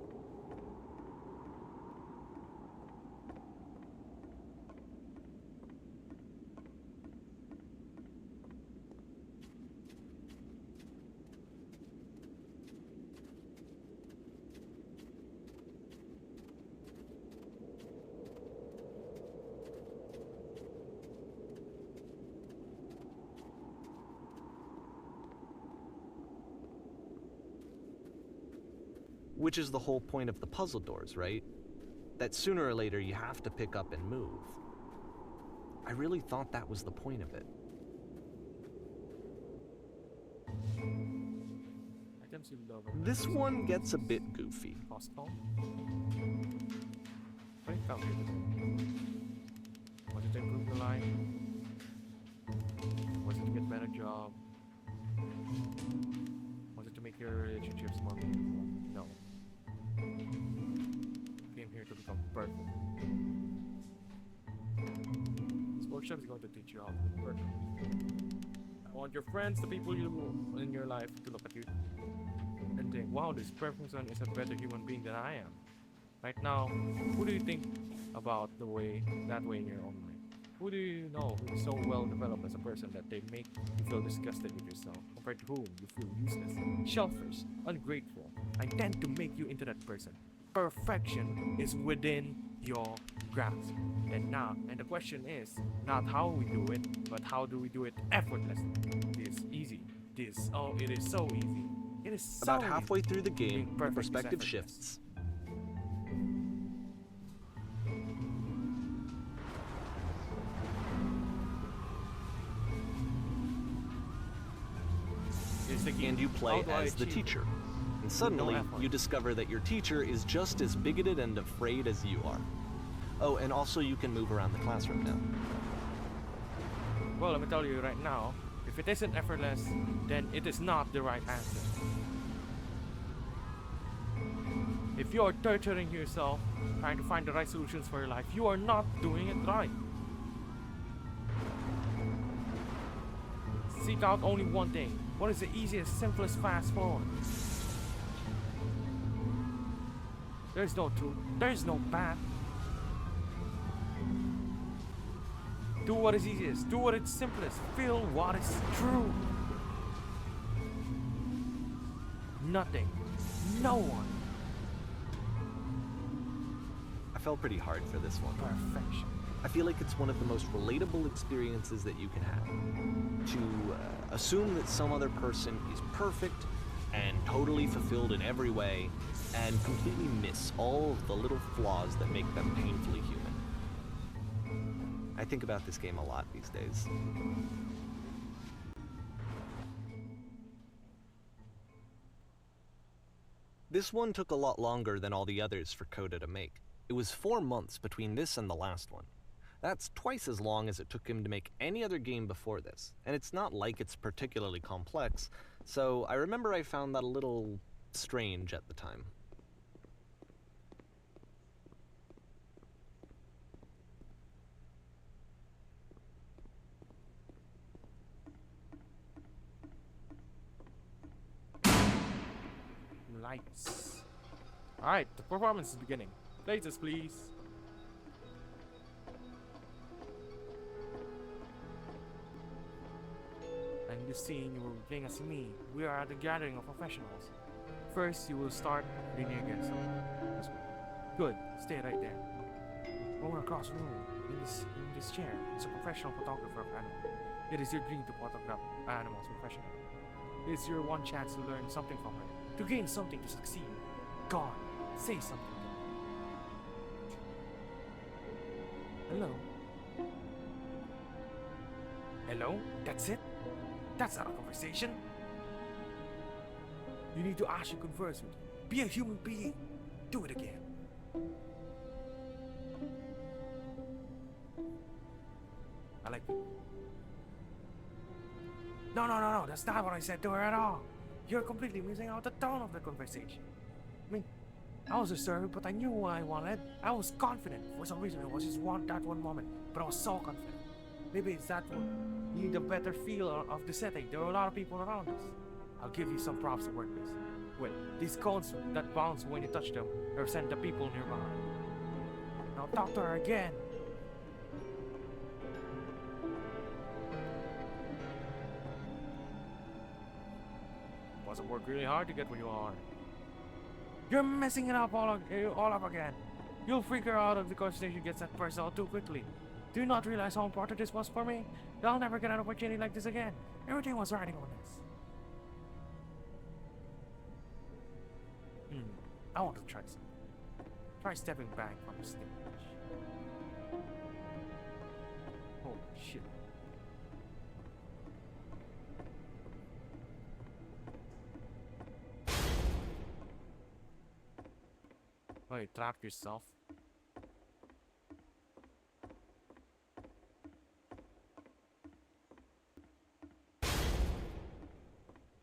Which is the whole point of the puzzle doors, right? That sooner or later you have to pick up and move. I really thought that was the point of it. Items you love. This one gets a bit goofy. Hostile. What found here today? Was it to improve your life? Was it to get a better job? Was it to make your relationships more meaningful? No. Came here to become perfect. This workshop is going to teach you how to be perfect. I want your friends, the people you in your life, to look at you and think, wow, this perfect one is a better human being than I am. Right now, who do you think about that way in your own mind? Who do you know who is so well developed as a person that they make you feel disgusted with yourself, compared to whom you feel useless, selfish, ungrateful? I tend to make you into that person. Perfection is within your grasp. And the question is not how we do it, but how do we do it effortlessly? It is easy. It is so easy. It is so About halfway easy. through the game, Being the perfect is perspective effortless. shifts. It's the game. And you play How do I as the achieve it? teacher. And suddenly, effort. you discover that your teacher is just as bigoted and afraid as you are. Oh, and also you can move around the classroom now. Well, let me tell you right now, if it isn't effortless, then it is not the right answer. If you are torturing yourself, trying to find the right solutions for your life, you are not doing it right. Seek out only one thing. What is the easiest, simplest, fast forward? There's no truth. There's no path. Do what is easiest. Do what is simplest. Feel what is true. Nothing. No one. I fell pretty hard for this one. Perfection. I feel like it's one of the most relatable experiences that you can have. To assume that some other person is perfect and totally fulfilled in every way and completely miss all of the little flaws that make them painfully human. I think about this game a lot these days. This one took a lot longer than all the others for Coda to make. It was 4 months between this and the last one. That's twice as long as it took him to make any other game before this, and it's not like it's particularly complex, so I remember I found that a little strange at the time. Lights. Alright, the performance is beginning. Places, please. And in this scene, you will be playing as me. We are at a gathering of professionals. First, you will start leaning against someone. Good. Stay right there. Over across the room, in this chair, is a professional photographer of animals. It is your dream to photograph animals professionally. It is your one chance to learn something from her, to gain something, to succeed. Go on, say something. Hello? Hello? That's it? That's not a conversation. You need to actually converse with her. Be a human being. Do it again. I like it. No, that's not what I said to her at all. You're completely missing out the tone of the conversation. I mean, I was disturbed, but I knew what I wanted. I was confident. For some reason, it was just that one moment. But I was so confident. Maybe it's that one. You need a better feel of the setting. There are a lot of people around us. I'll give you some props to work with. Well, these cones that bounce when you touch them represent the people nearby. Now talk to her again. Must work really hard to get where you are. You're messing it up all up again. You'll freak her out if the conversation gets that personal too quickly. Do you not realize how important this was for me? I'll never get an opportunity like this again. Everything was riding on this. I want to try something. Try stepping back from the stage. Holy shit. Oh, you trapped yourself.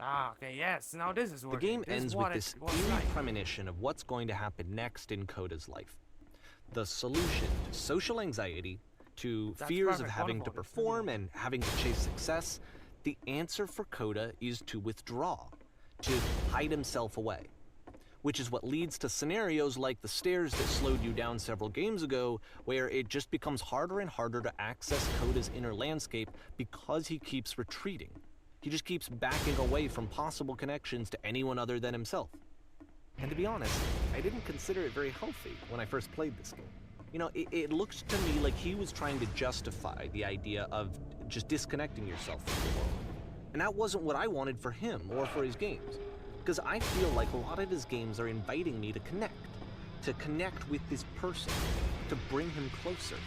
Ah, okay, yes. Now this is The working. game This is ends what with this it was eerie like. premonition of what's going to happen next in Coda's life. The solution to social anxiety, to That's fears of perfect, having to wonderful, perform and having to chase success, the answer for Coda is to withdraw, to hide himself away. Which is what leads to scenarios like the stairs that slowed you down several games ago, where it just becomes harder and harder to access Coda's inner landscape because he keeps retreating. He just keeps backing away from possible connections to anyone other than himself. And to be honest, I didn't consider it very healthy when I first played this game. You know, it looked to me like he was trying to justify the idea of just disconnecting yourself from the world. And that wasn't what I wanted for him or for his games. Because I feel like a lot of his games are inviting me to connect with this person, to bring him closer.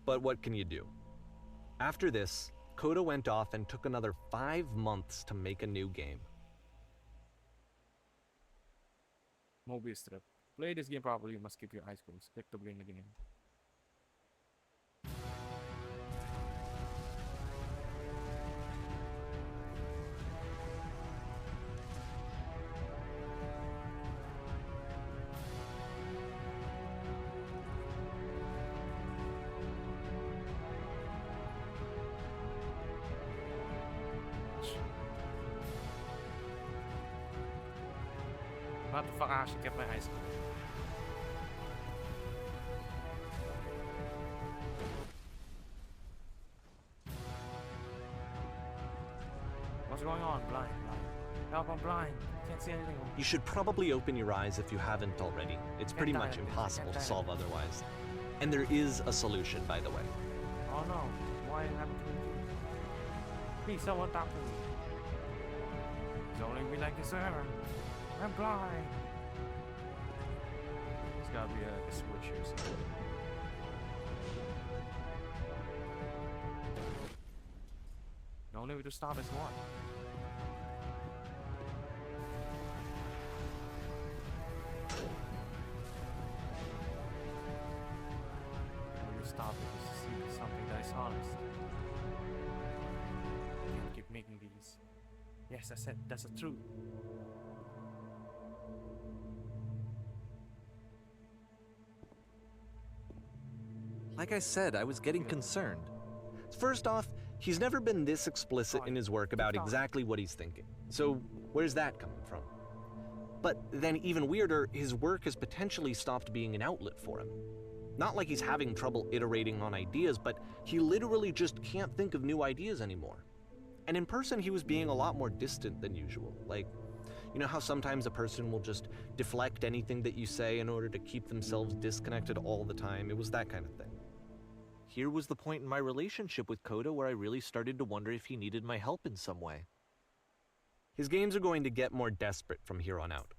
But what can you do? After this, Coda went off and took another 5 months to make a new game. Mobius strip. Play this game properly, you must keep your eyes closed. Click to begin the game. What the fuck, I actually kept my eyes closed. What's going on? Blind. Help, I'm blind. Can't see anything. You should probably open your eyes if you haven't already. It's pretty much impossible to solve otherwise. And there is a solution, by the way. Oh no. Why haven't you been? Please, someone talk to me. Don't leave me like this ever. I'm blind. There's gotta be a switch here somewhere. The only way to stop is what? The way to stop it is to see something that is honest. You can't keep making these. Yes, I said that's the truth. Like I said, I was getting concerned. First off, he's never been this explicit in his work about exactly what he's thinking. So, where's that coming from? But then, even weirder, his work has potentially stopped being an outlet for him. Not like he's having trouble iterating on ideas, but he literally just can't think of new ideas anymore. And in person, he was being a lot more distant than usual. Like, you know how sometimes a person will just deflect anything that you say in order to keep themselves disconnected all the time? It was that kind of thing. Here was the point in my relationship with Coda where I really started to wonder if he needed my help in some way. His games are going to get more desperate from here on out.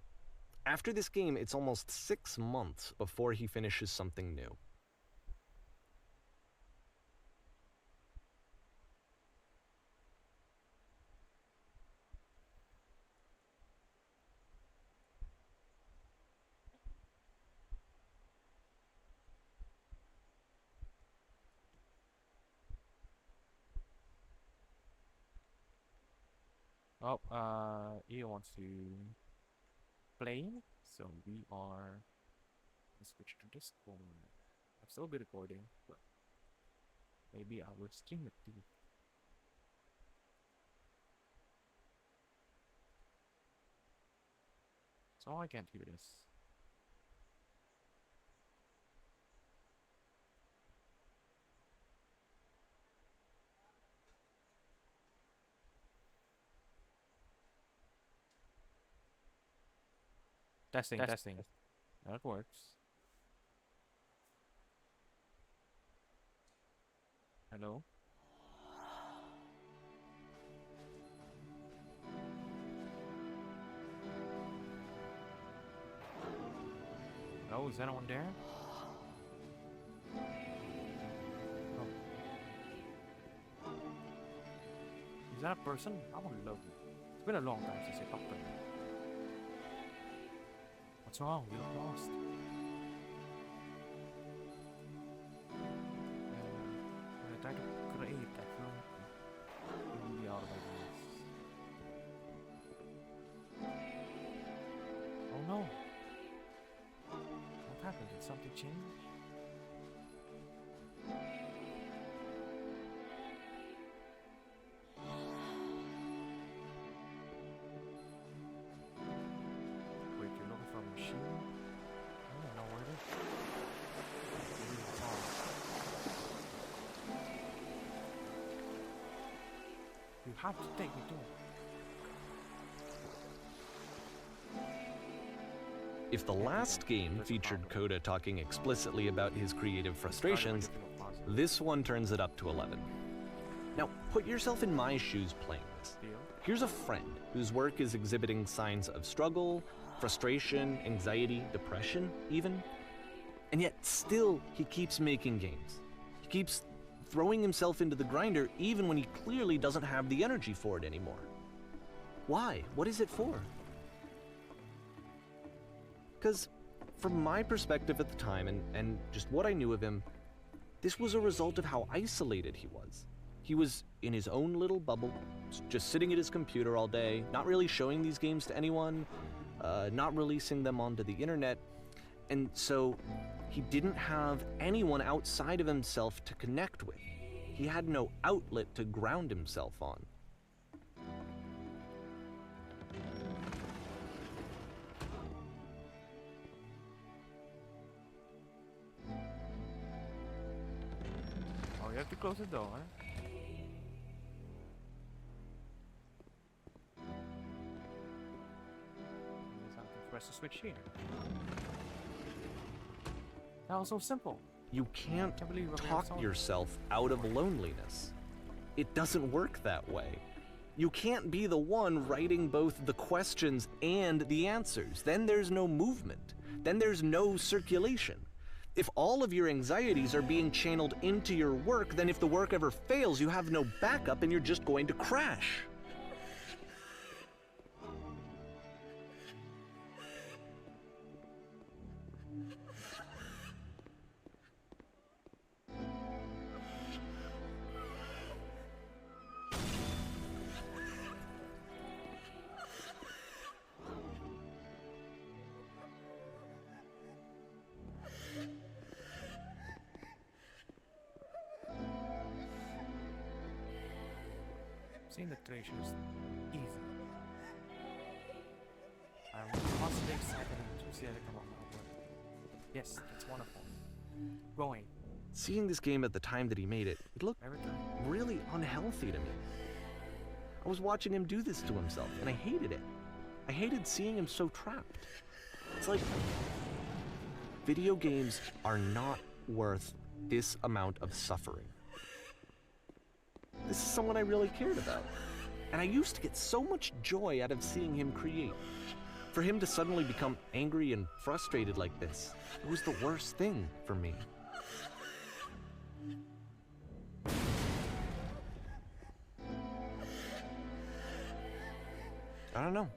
After this game, it's almost 6 months before he finishes something new. Oh, Eo wants to play, so we are. Let's switch to Discord. I'll still be recording, but maybe I will stream it too. So I can't hear this. Testing. That works. Hello? Oh, is anyone there? Oh. Is that a person? I want to love you. It's been a long time since I talked to him. What's wrong? You look lost. When I try to create that film, it will be out of ideas. Oh no! What happened? Did something change? Wait, you're looking for a machine? I don't know where it is. Maybe it's on. You have to take me to it. If the last game featured Coda talking explicitly about his creative frustrations, this one turns it up to 11. Now, put yourself in my shoes playing this. Here's a friend whose work is exhibiting signs of struggle, frustration, anxiety, depression, even. And yet, still, he keeps making games. He keeps throwing himself into the grinder even when he clearly doesn't have the energy for it anymore. Why? What is it for? Because from my perspective at the time and just what I knew of him, this was a result of how isolated he was. He was in his own little bubble, just sitting at his computer all day, not really showing these games to anyone, not releasing them onto the internet, and so he didn't have anyone outside of himself to connect with. He had no outlet to ground himself on. Oh, you have to close the door, huh? Just have to press the switch here. That was so simple. You can't Can't believe what we talk saw. yourself out of loneliness. It doesn't work that way. You can't be the one writing both the questions and the answers. Then there's no movement. Then there's no circulation. If all of your anxieties are being channeled into your work, then if the work ever fails, you have no backup and you're just going to crash. Seeing the creation is easy. I'm constantly excited to see how they come up with it. Yes, it's wonderful. Going. Seeing this game at the time that he made it, it looked Every time. really unhealthy to me. I was watching him do this to himself, and I hated it. I hated seeing him so trapped. It's like, video games are not worth this amount of suffering. This is someone I really cared about. And I used to get so much joy out of seeing him create. For him to suddenly become angry and frustrated like this, it was the worst thing for me. I don't know.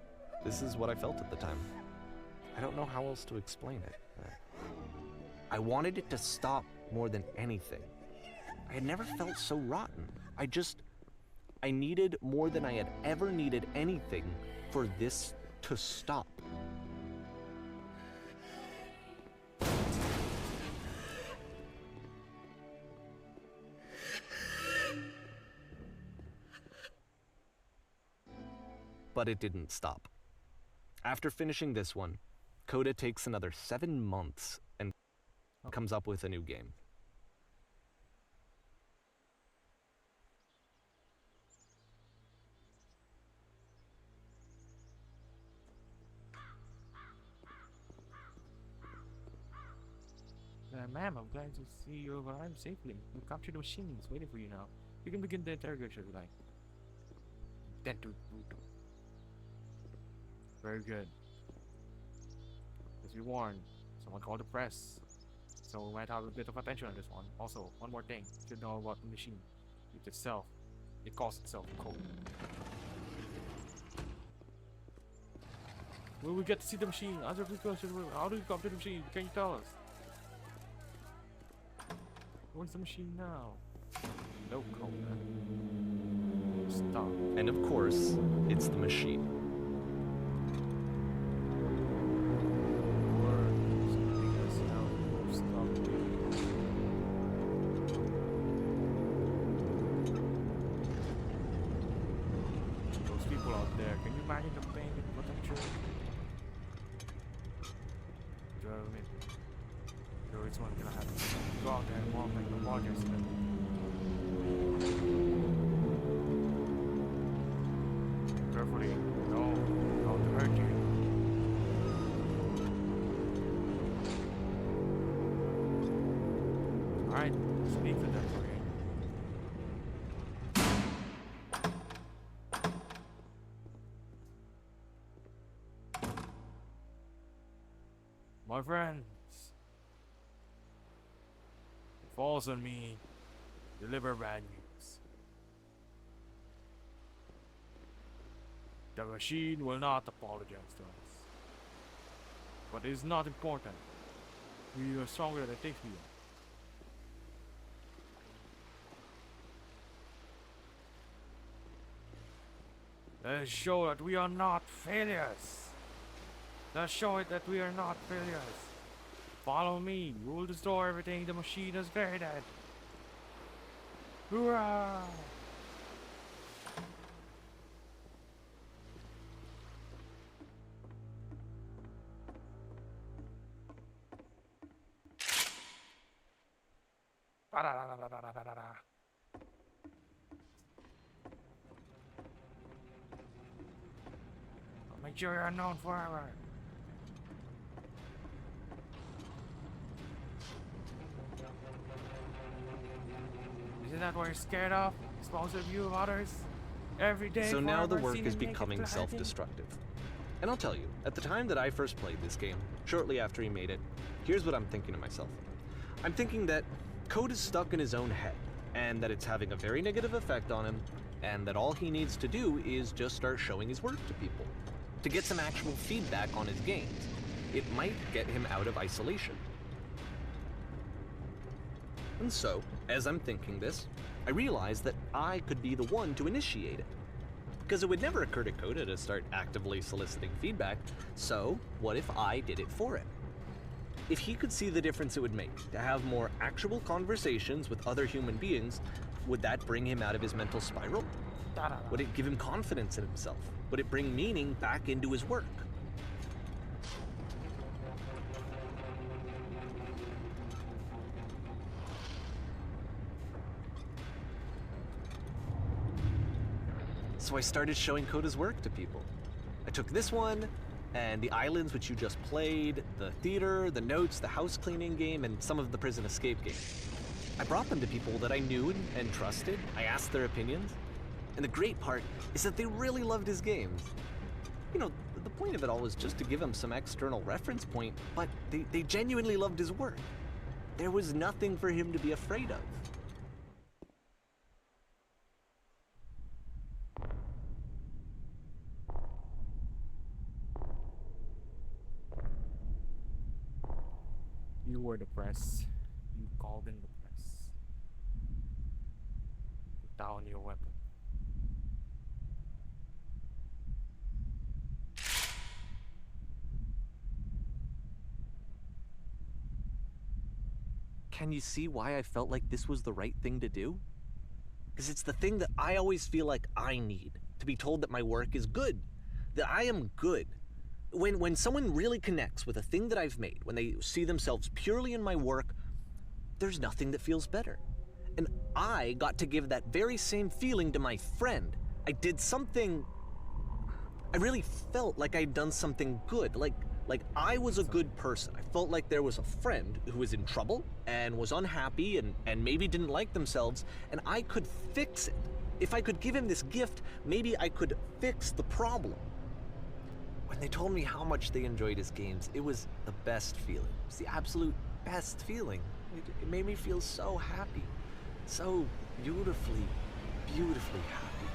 This is what I felt at the time. I don't know how else to explain it. I wanted it to stop more than anything. I had never felt so rotten. I needed more than I had ever needed anything for this to stop. But it didn't stop. After finishing this one, Coda takes another 7 months and comes up with a new game. Ma'am, I'm glad to see you arrived safely. You captured the machine. It's waiting for you now. You can begin the interrogation if you like. Then to very good. As we warned, someone called the press. So we might have a bit of attention on this one. Also, one more thing you should know about the machine. It calls itself code. Will we get to see the machine? Answer the question. How do you come to the machine? Can you tell us? Where's the machine now? No code. Stop. And of course, it's the machine. Those people out there, can you imagine the pain and potential? Sure, it's one gonna happen. Go out there and walk like the waters. Carefully, no, to hurt you. Alright, speak to them for you. My friends, it falls on me to deliver bad news. The machine will not apologize to us. But it is not important. We are stronger than it takes me. Let's show that we are not failures. Let's show it that we are not failures. Follow me. We will destroy everything the machine has created. Hoorah! I'll make sure you're known forever. Isn't that what you're scared of? Exposure view of others? Every day So now the forever, work seen is him naked becoming gliding. self-destructive. And I'll tell you, at the time that I first played this game, shortly after he made it, here's what I'm thinking to myself. I'm thinking that code is stuck in his own head, and that it's having a very negative effect on him, and that all he needs to do is just start showing his work to people, to get some actual feedback on his games. It might get him out of isolation. And so, as I'm thinking this, I realize that I could be the one to initiate it. Because it would never occur to Coda to start actively soliciting feedback, so what if I did it for him? If he could see the difference it would make to have more actual conversations with other human beings, would that bring him out of his mental spiral? Would it give him confidence in himself? Would it bring meaning back into his work? So I started showing Coda's work to people. I took this one, and the islands which you just played, the theater, the notes, the house cleaning game, and some of the prison escape games. I brought them to people that I knew and trusted. I asked their opinions. And the great part is that they really loved his games. You know, the point of it all was just to give him some external reference point, but they genuinely loved his work. There was nothing for him to be afraid of. You were the press. You called in the press. Put down your weapon. Can you see why I felt like this was the right thing to do? Because it's the thing that I always feel like I need, to be told that my work is good, that I am good. When someone really connects with a thing that I've made, when they see themselves purely in my work, there's nothing that feels better. And I got to give that very same feeling to my friend. I did something, I really felt like I'd done something good, like I was a good person. I felt like there was a friend who was in trouble and was unhappy and maybe didn't like themselves, and I could fix it. If I could give him this gift, maybe I could fix the problem. When they told me how much they enjoyed his games, it was the best feeling. It was the absolute best feeling. It made me feel so happy. So beautifully, beautifully happy.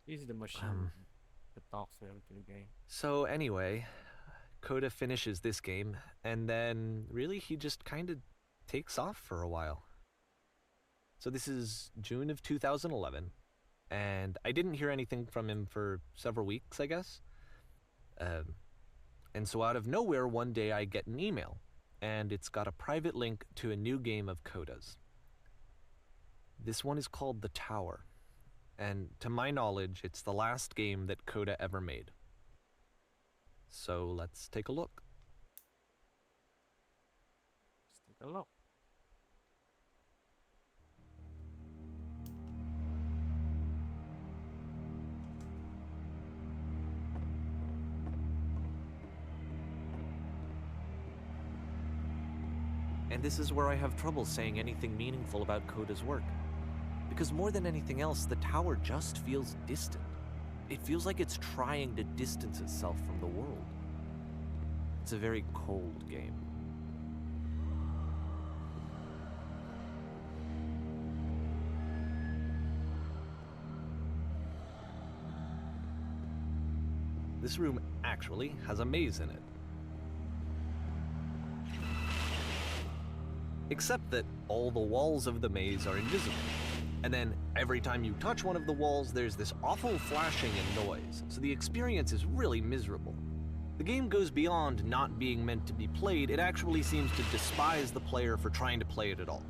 He's the machine that talks to him through the game. So anyway, Coda finishes this game, and then really he just kind of takes off for a while. So this is June of 2011, and I didn't hear anything from him for several weeks, I guess. And so out of nowhere, one day I get an email, and it's got a private link to a new game of Coda's. This one is called The Tower, and to my knowledge, it's the last game that Coda ever made. So let's take a look. Let's take a look. And this is where I have trouble saying anything meaningful about Coda's work. Because more than anything else, the tower just feels distant. It feels like it's trying to distance itself from the world. It's a very cold game. This room actually has a maze in it. Except that all the walls of the maze are invisible. And then every time you touch one of the walls, there's this awful flashing and noise, so the experience is really miserable. The game goes beyond not being meant to be played, it actually seems to despise the player for trying to play it at all.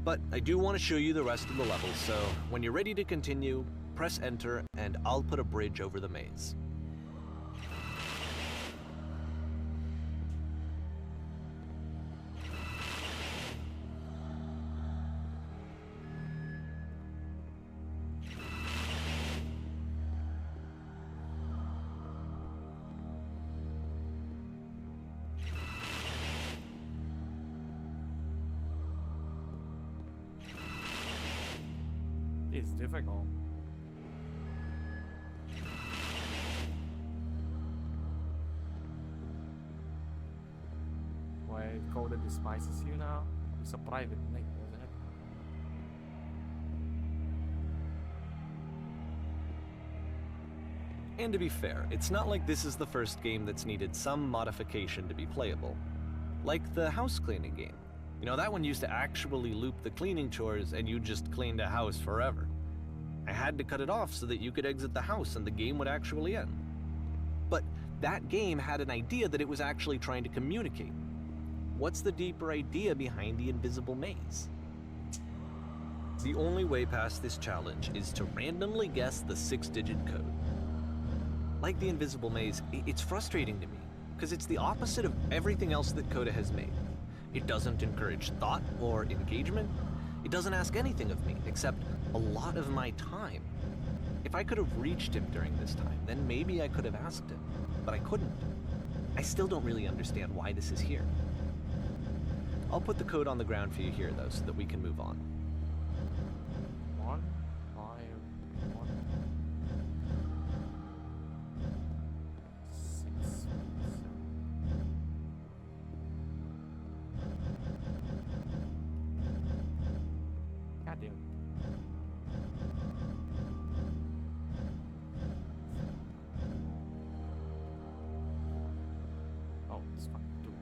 But I do want to show you the rest of the levels, so when you're ready to continue, press enter and I'll put a bridge over the maze. difficult. Why Coda despises you now? It's a private link, isn't it? And to be fair, it's not like this is the first game that's needed some modification to be playable. Like the house cleaning game. You know, that one used to actually loop the cleaning chores and you just cleaned a house forever. I had to cut it off so that you could exit the house and the game would actually end. But that game had an idea that it was actually trying to communicate. What's the deeper idea behind the invisible maze? The only way past this challenge is to randomly guess the 6-digit code. Like the invisible maze, it's frustrating to me, because it's the opposite of everything else that Coda has made. It doesn't encourage thought or engagement. It doesn't ask anything of me, except a lot of my time. If I could have reached him during this time, then maybe I could have asked him, but I couldn't. I still don't really understand why this is here. I'll put the code on the ground for you here, though, so that we can move on. 1, 5, 1, 6, 7. God damn. Oh, it's fine. Do it.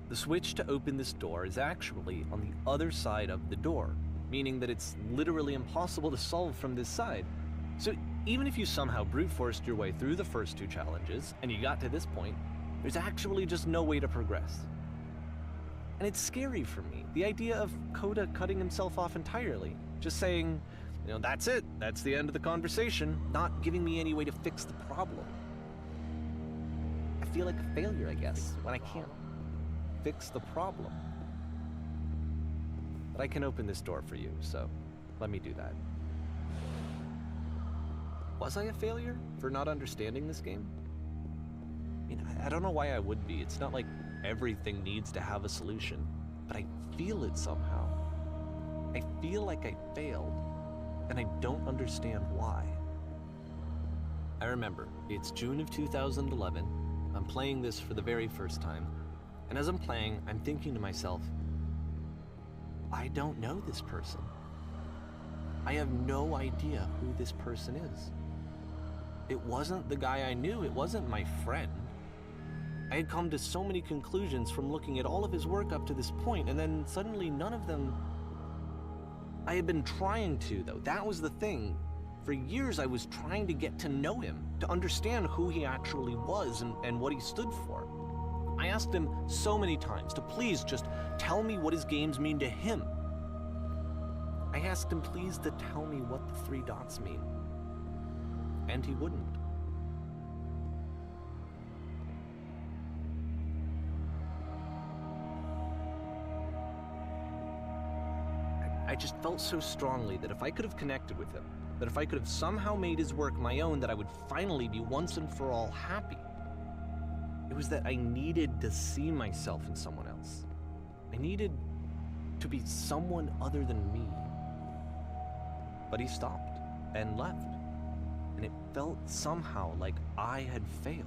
The switch to open this door is actually on the other side of the door, meaning that it's literally impossible to solve from this side. So even if you somehow brute forced your way through the first 2 challenges and you got to this point, there's actually just no way to progress. And it's scary for me, the idea of Coda cutting himself off entirely, just saying, you know, that's it, that's the end of the conversation, not giving me any way to fix the problem. I feel like a failure, I guess, when I can't fix the problem. But I can open this door for you, so let me do that. Was I a failure for not understanding this game? I mean, I don't know why I would be. It's not like everything needs to have a solution, but I feel it somehow. I feel like I failed, and I don't understand why. I remember, it's June of 2011. I'm playing this for the very first time. And as I'm playing, I'm thinking to myself, I don't know this person. I have no idea who this person is. It wasn't the guy I knew, it wasn't my friend. I had come to so many conclusions from looking at all of his work up to this point, and then suddenly none of them... I had been trying to, though. That was the thing. For years I was trying to get to know him, to understand who he actually was and what he stood for. I asked him so many times to please just tell me what his games mean to him. I asked him please to tell me what the 3 dots mean. And he wouldn't. I just felt so strongly that if I could have connected with him, that if I could have somehow made his work my own, that I would finally be once and for all happy. It was that I needed to see myself in someone else. I needed to be someone other than me. But he stopped and left, and it felt somehow like I had failed.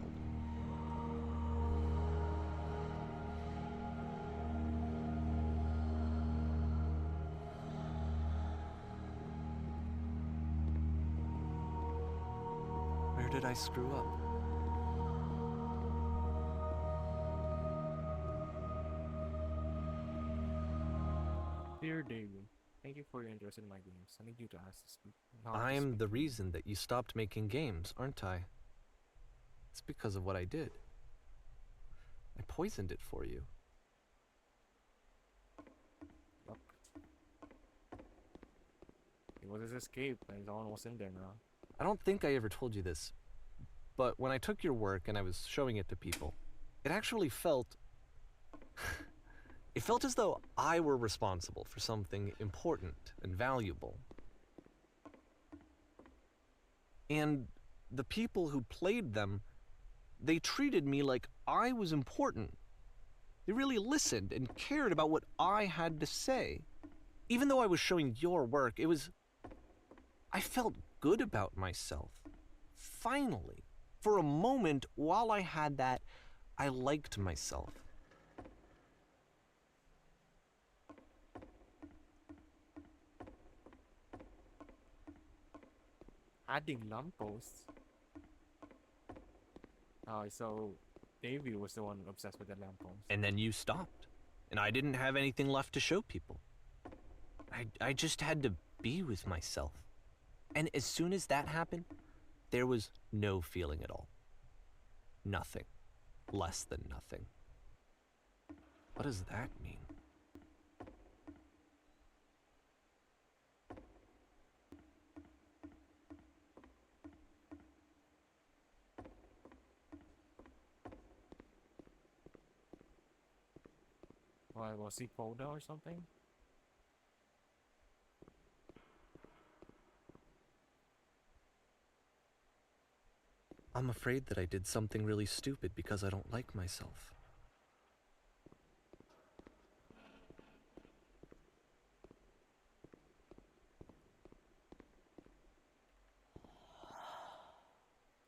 Where did I screw up? Dear David, thank you for your interest in my games. I need you to ask this. I'm the reason that you stopped making games, aren't I? It's because of what I did. I poisoned it for you. It was his escape, and someone was in there now. I don't think I ever told you this, but when I took your work and I was showing it to people, it actually felt... it felt as though I were responsible for something important and valuable. And the people who played them, they treated me like I was important. They really listened and cared about what I had to say. Even though I was showing your work, I felt good about myself. Finally. For a moment, while I had that, I liked myself. Adding lampposts. Oh, so Davey was the one obsessed with the lamppost. And then you stopped. And I didn't have anything left to show people. I just had to be with myself. And as soon as that happened, there was no feeling at all. Nothing. Less than nothing. What does that mean? Why, was he Poda or something? I'm afraid that I did something really stupid because I don't like myself.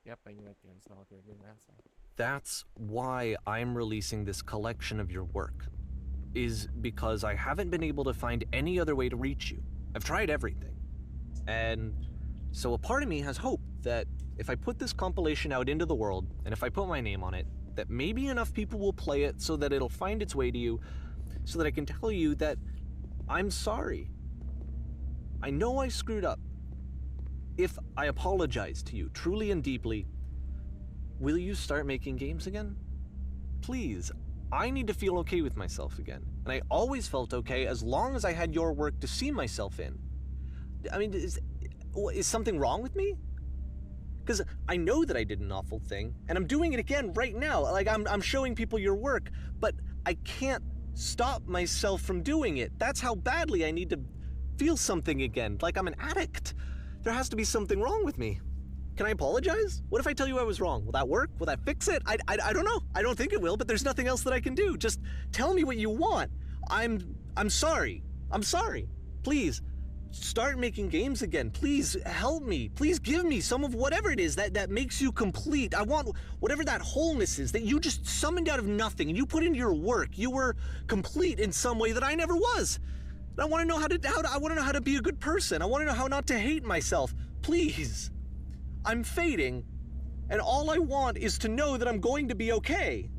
Yep, I knew it. That's not what you're going to answer. That's why I'm releasing this collection of your work, is because I haven't been able to find any other way to reach you. I've tried everything. And so a part of me has hope that if I put this compilation out into the world, and if I put my name on it, that maybe enough people will play it so that it'll find its way to you, so that I can tell you that I'm sorry. I know I screwed up. If I apologize to you truly and deeply, will you start making games again? Please, I need to feel okay with myself again. And I always felt okay as long as I had your work to see myself in. I mean, is something wrong with me? Because I know that I did an awful thing, and I'm doing it again right now. Like, I'm showing people your work, but I can't stop myself from doing it. That's how badly I need to feel something again, like I'm an addict. There has to be something wrong with me. Can I apologize? What if I tell you I was wrong? Will that work? Will that fix it? I don't know. I don't think it will, but there's nothing else that I can do. Just tell me what you want. I'm sorry. I'm sorry. Please, start making games again. Please help me. Please give me some of whatever it is that makes you complete. I want whatever that wholeness is that you just summoned out of nothing and you put into your work. You were complete in some way that I never was. And I want to know I want to know how to be a good person. I want to know how not to hate myself. Please. I'm fading, and all I want is to know that I'm going to be okay.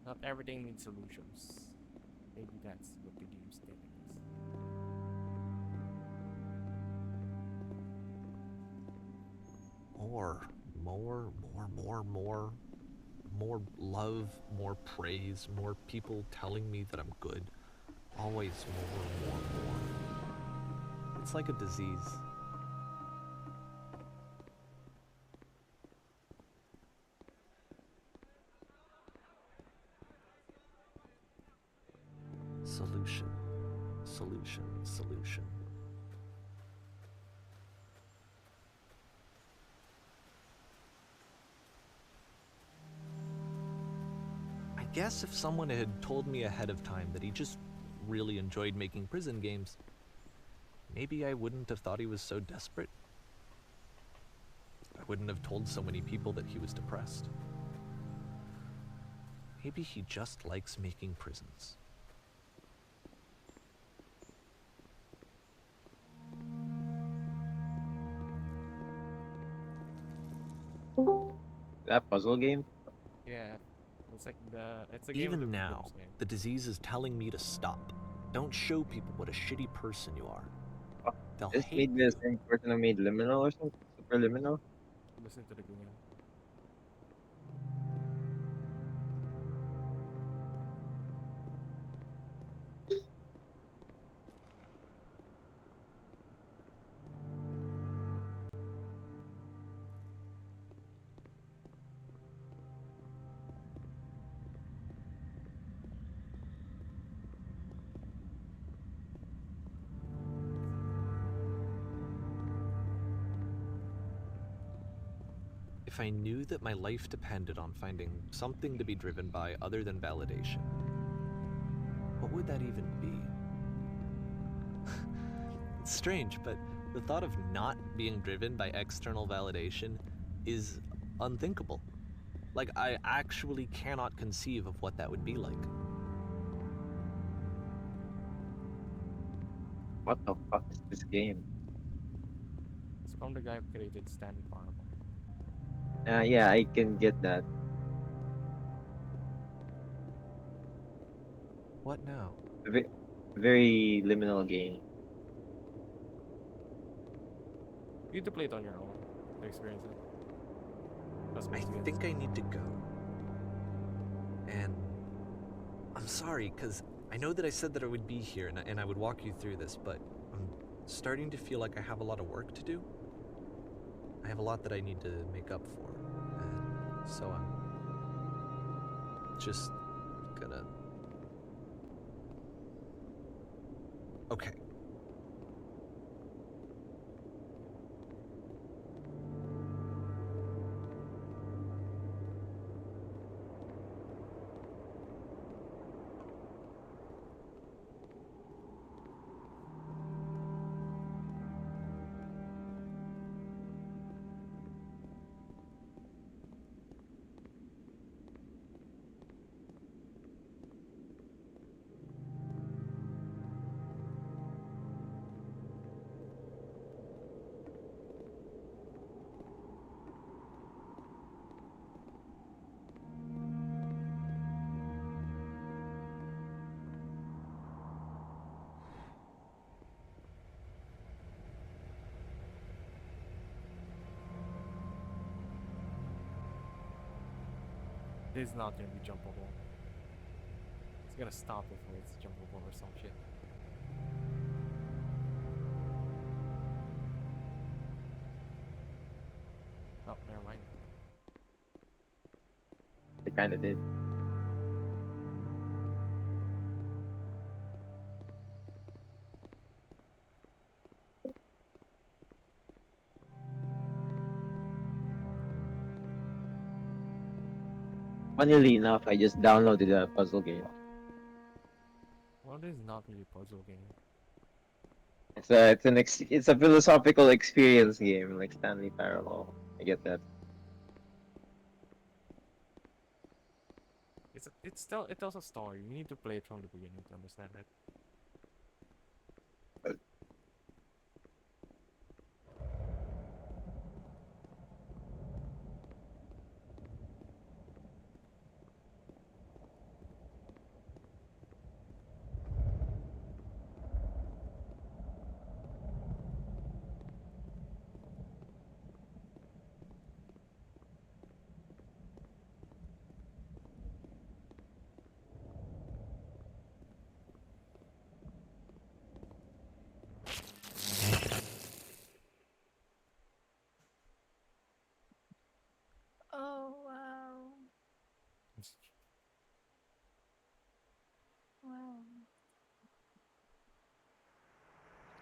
Not everything needs solutions. Maybe that's what the game statement is. More love, more praise, more people telling me that I'm good. Always more. It's like a disease. Solution. I guess if someone had told me ahead of time that he just really enjoyed making prison games, maybe I wouldn't have thought he was so desperate. I wouldn't have told so many people that he was depressed. Maybe he just likes making prisons. That puzzle game? Yeah, it's a game of the Even now, beginners game. the disease is telling me to stop. Don't show people what a shitty person you are. Oh, They'll this hate made the you. same person who made Liminal or something? Superliminal? Listen to the game. If I knew that my life depended on finding something to be driven by other than validation, what would that even be? It's strange, but the thought of not being driven by external validation is unthinkable. Like, I actually cannot conceive of what that would be like. What the fuck is this game? It's from the guy who created Stanley Parable. Yeah, I can get that. What now? Ve- Very liminal game. You need to play it on your own to experience it. Trust me, I it's good. think I need to go. And I'm sorry, because I know that I said that I would be here and I would walk you through this, but I'm starting to feel like I have a lot of work to do. I have a lot that I need to make up for. And so I'm just gonna... Okay. This is not gonna be jumpable. It's gonna stop before it's jumpable or some shit. Oh, never mind. They kinda did. Funnily enough, I just downloaded a puzzle game. Well, this is not really a puzzle game. It's a philosophical experience game like Stanley Parable. I get that. It tells a story. You need to play it from the beginning to understand it. Oh wow. Wow.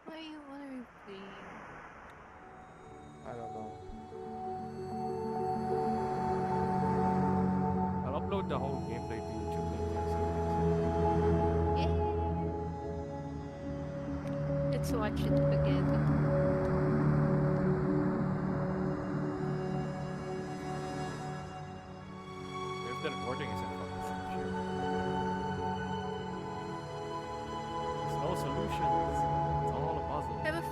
Why you wanna replay? I don't know. I'll upload the whole gameplay to YouTube later. Yay! Let's watch it together. If the recording isn't fucking sure. There's no solution. It's all a puzzle. Have a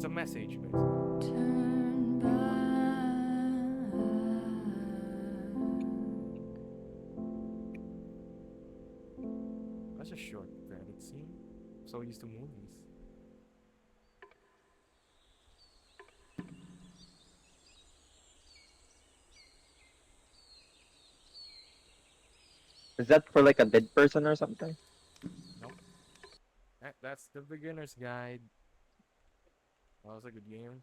It's a message, basically. Turn back. That's a short credit scene. So used to movies. Is that for like a dead person or something? Nope. That's the beginner's guide. That was a good game.